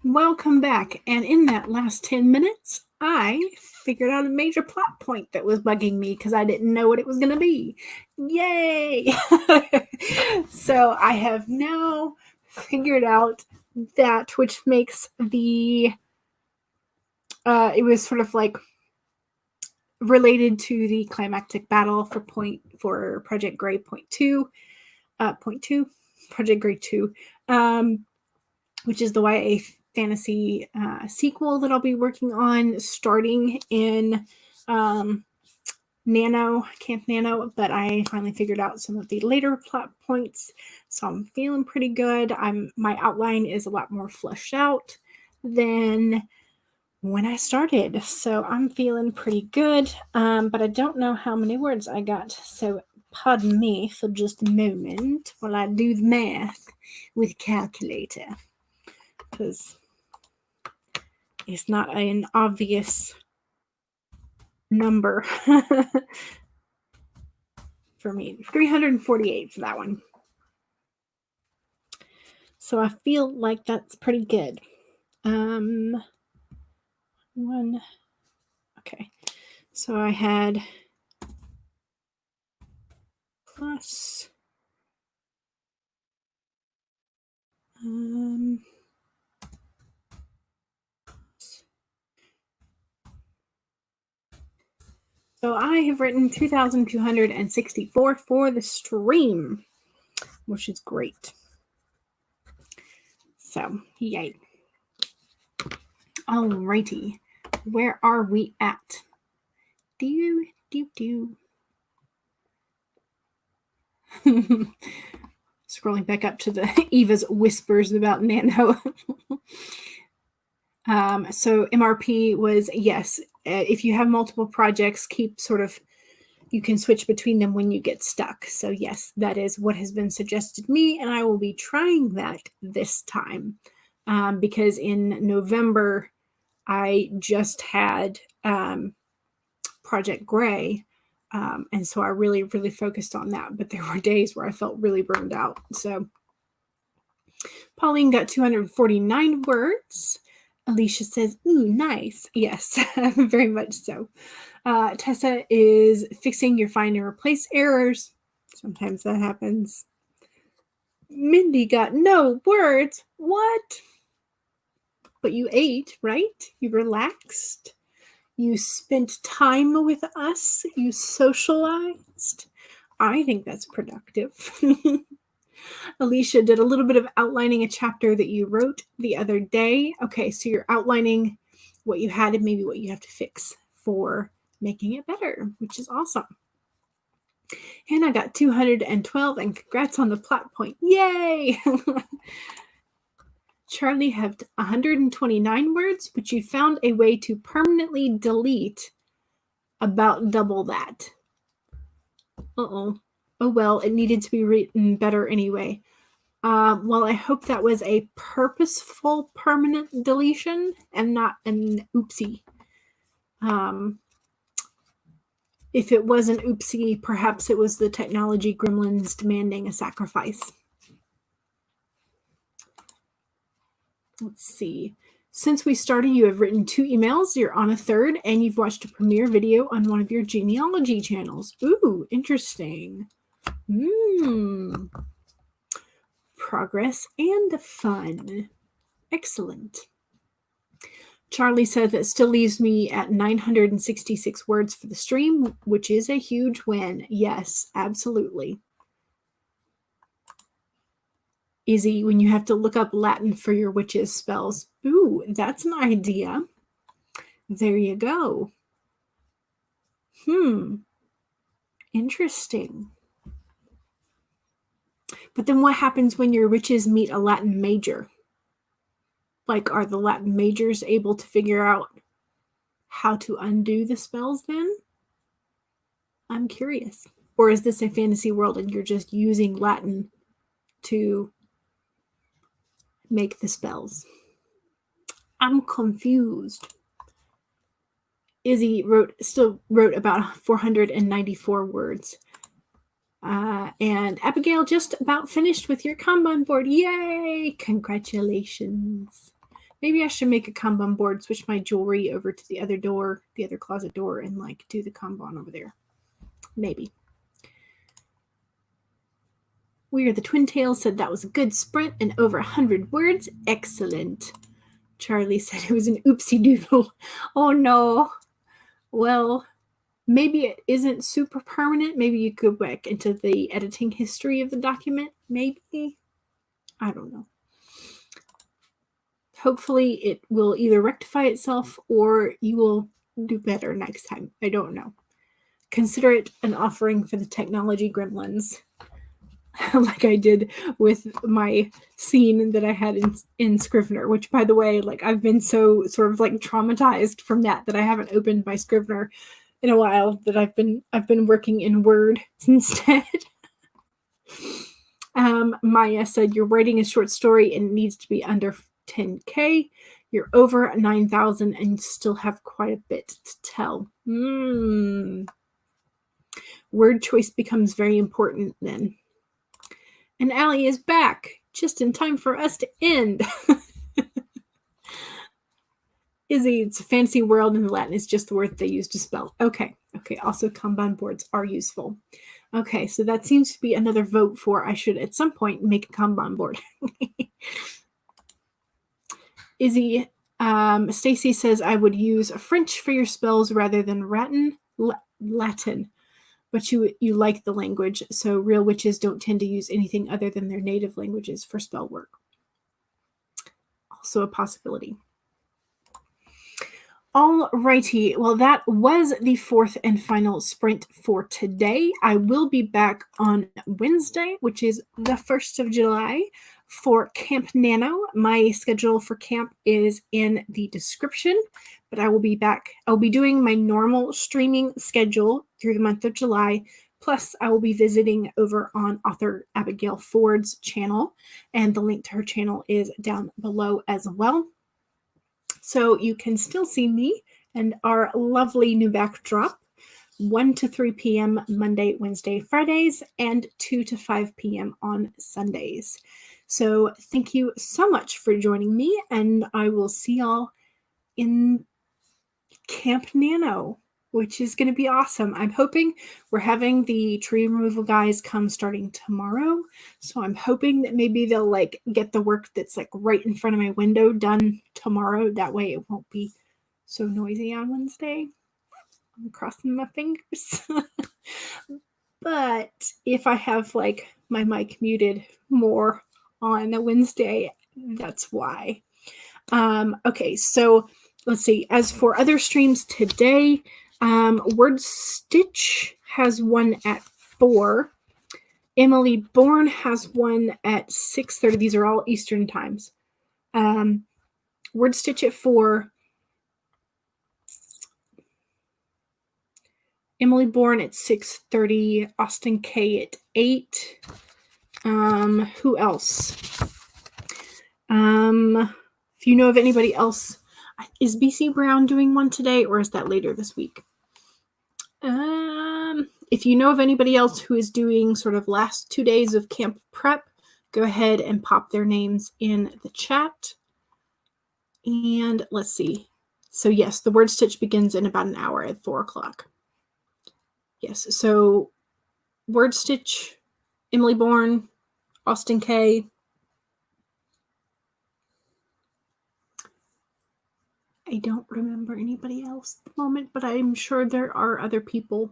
Welcome back. And in that last 10 minutes, I figured out a major plot point that was bugging me because I didn't know what it was going to be. Yay! So I have now figured out that, which makes the, it was sort of like related to the climactic battle for Project Gray point two, Project Gray 2, which is the YA fantasy sequel that I'll be working on starting in Camp Nano, but I finally figured out some of the later plot points, so I'm feeling pretty good. My outline is a lot more fleshed out than when I started, so I'm feeling pretty good, but I don't know how many words I got, so pardon me for just a moment while I do the math with a calculator, because it's not an obvious number for me. 348 for that one. So I feel like that's pretty good. Okay. So I had plus so I have written 2,264 for the stream, which is great. So, yay. Alrighty. Where are we at? Scrolling back up to the Eva's whispers about Nano. So MRP was, yes, if you have multiple projects, you can switch between them when you get stuck. So yes, that is what has been suggested to me, and I will be trying that this time, because in November, I just had Project Gray, and so I really, really focused on that, but there were days where I felt really burned out. So Pauline got 249 words. Alicia says, ooh, nice. Yes, very much so. Tessa is fixing your find and replace errors. Sometimes that happens. Mindy got no words. What? But you ate, right? You relaxed. You spent time with us. You socialized. I think that's productive. Alicia did a little bit of outlining a chapter that you wrote the other day. Okay, so you're outlining what you had and maybe what you have to fix for making it better, which is awesome. Hannah got 212, and congrats on the plot point. Yay! Charlie had 129 words, but you found a way to permanently delete about double that. Uh-oh. Oh, well, it needed to be written better anyway. Well, I hope that was a purposeful permanent deletion and not an oopsie. If it was an oopsie, perhaps it was the technology gremlins demanding a sacrifice. Let's see. Since we started, you have written 2 emails, you're on a 3rd, and you've watched a premiere video on one of your genealogy channels. Ooh, interesting. Progress and fun. Excellent. Charlie said that still leaves me at 966 words for the stream, which is a huge win. Yes, absolutely. Izzy, when you have to look up Latin for your witches spells. Ooh, that's an idea. There you go. Interesting. But then what happens when your witches meet a Latin major? Like, are the Latin majors able to figure out how to undo the spells then? I'm curious. Or is this a fantasy world and you're just using Latin to make the spells? I'm confused. Izzy still wrote about 494 words. And Abigail just about finished with your Kanban board. Yay! Congratulations. Maybe I should make a Kanban board, switch my jewelry over to the other door, the other closet door, and like do the Kanban over there. Maybe. We Are the Twin Tails said that was a good sprint and over 100 words. Excellent. Charlie said it was an oopsie doodle. Oh no. Well, maybe it isn't super permanent. Maybe you go back into the editing history of the document. Maybe. I don't know. Hopefully it will either rectify itself or you will do better next time. I don't know. Consider it an offering for the technology gremlins. Like I did with my scene that I had in Scrivener, which, by the way, like I've been so sort of like traumatized from that I haven't opened my Scrivener in a while, that I've been working in Word instead. Maya said, you're writing a short story and it needs to be under 10K. You're over 9,000 and still have quite a bit to tell. Word choice becomes very important then. And Allie is back just in time for us to end. Izzy, it's a fancy world in Latin. It's just the word they use to spell. Okay. Also, Kanban boards are useful. Okay, so that seems to be another vote for I should at some point make a Kanban board. Izzy, Stacy says I would use French for your spells rather than Latin. But you like the language, so real witches don't tend to use anything other than their native languages for spell work. Also a possibility. Alrighty, well, that was the fourth and final sprint for today. I will be back on Wednesday, which is the 1st of July, for Camp Nano. My schedule for camp is in the description, but I will be back. I'll be doing my normal streaming schedule through the month of July. Plus, I will be visiting over on author Abigail Ford's channel, and the link to her channel is down below as well. So you can still see me and our lovely new backdrop, 1 to 3 p.m. Monday, Wednesday, Fridays, and 2 to 5 p.m. on Sundays. So thank you so much for joining me, and I will see y'all in Camp Nano, which is going to be awesome. I'm hoping we're having the tree removal guys come starting tomorrow. So I'm hoping that maybe they'll like get the work that's like right in front of my window done tomorrow. That way it won't be so noisy on Wednesday. I'm crossing my fingers. But if I have like my mic muted more on a Wednesday, that's why. Okay, so let's see. As for other streams today, Word Stitch has one at 4. Emily Bourne has one at 6:30. These are all Eastern times. Word Stitch at 4. Emily Bourne at 6:30. Austin K at 8. Who else? If you know of anybody else, is BC Brown doing one today, or is that later this week? If you know of anybody else who is doing sort of last 2 days of camp prep, go ahead and pop their names in the chat. And let's see. So yes, the Word Stitch begins in about an hour at 4 o'clock. Yes, so Word Stitch, Emily Bourne, Austin K. I don't remember anybody else at the moment, but I'm sure there are other people.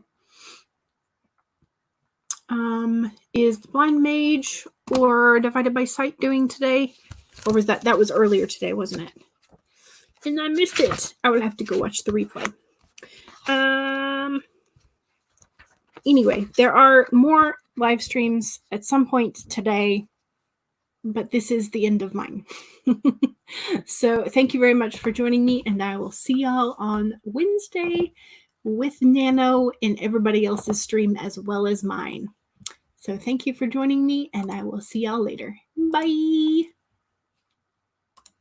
Is the Blind Mage or Divided by Sight doing today? Or was that was earlier today, wasn't it? And I missed it. I would have to go watch the replay. Anyway, there are more live streams at some point today, but this is the end of mine. So thank you very much for joining me, and I will see y'all on Wednesday with Nano and everybody else's stream as well as mine. So thank you for joining me, and I will see y'all later. Bye.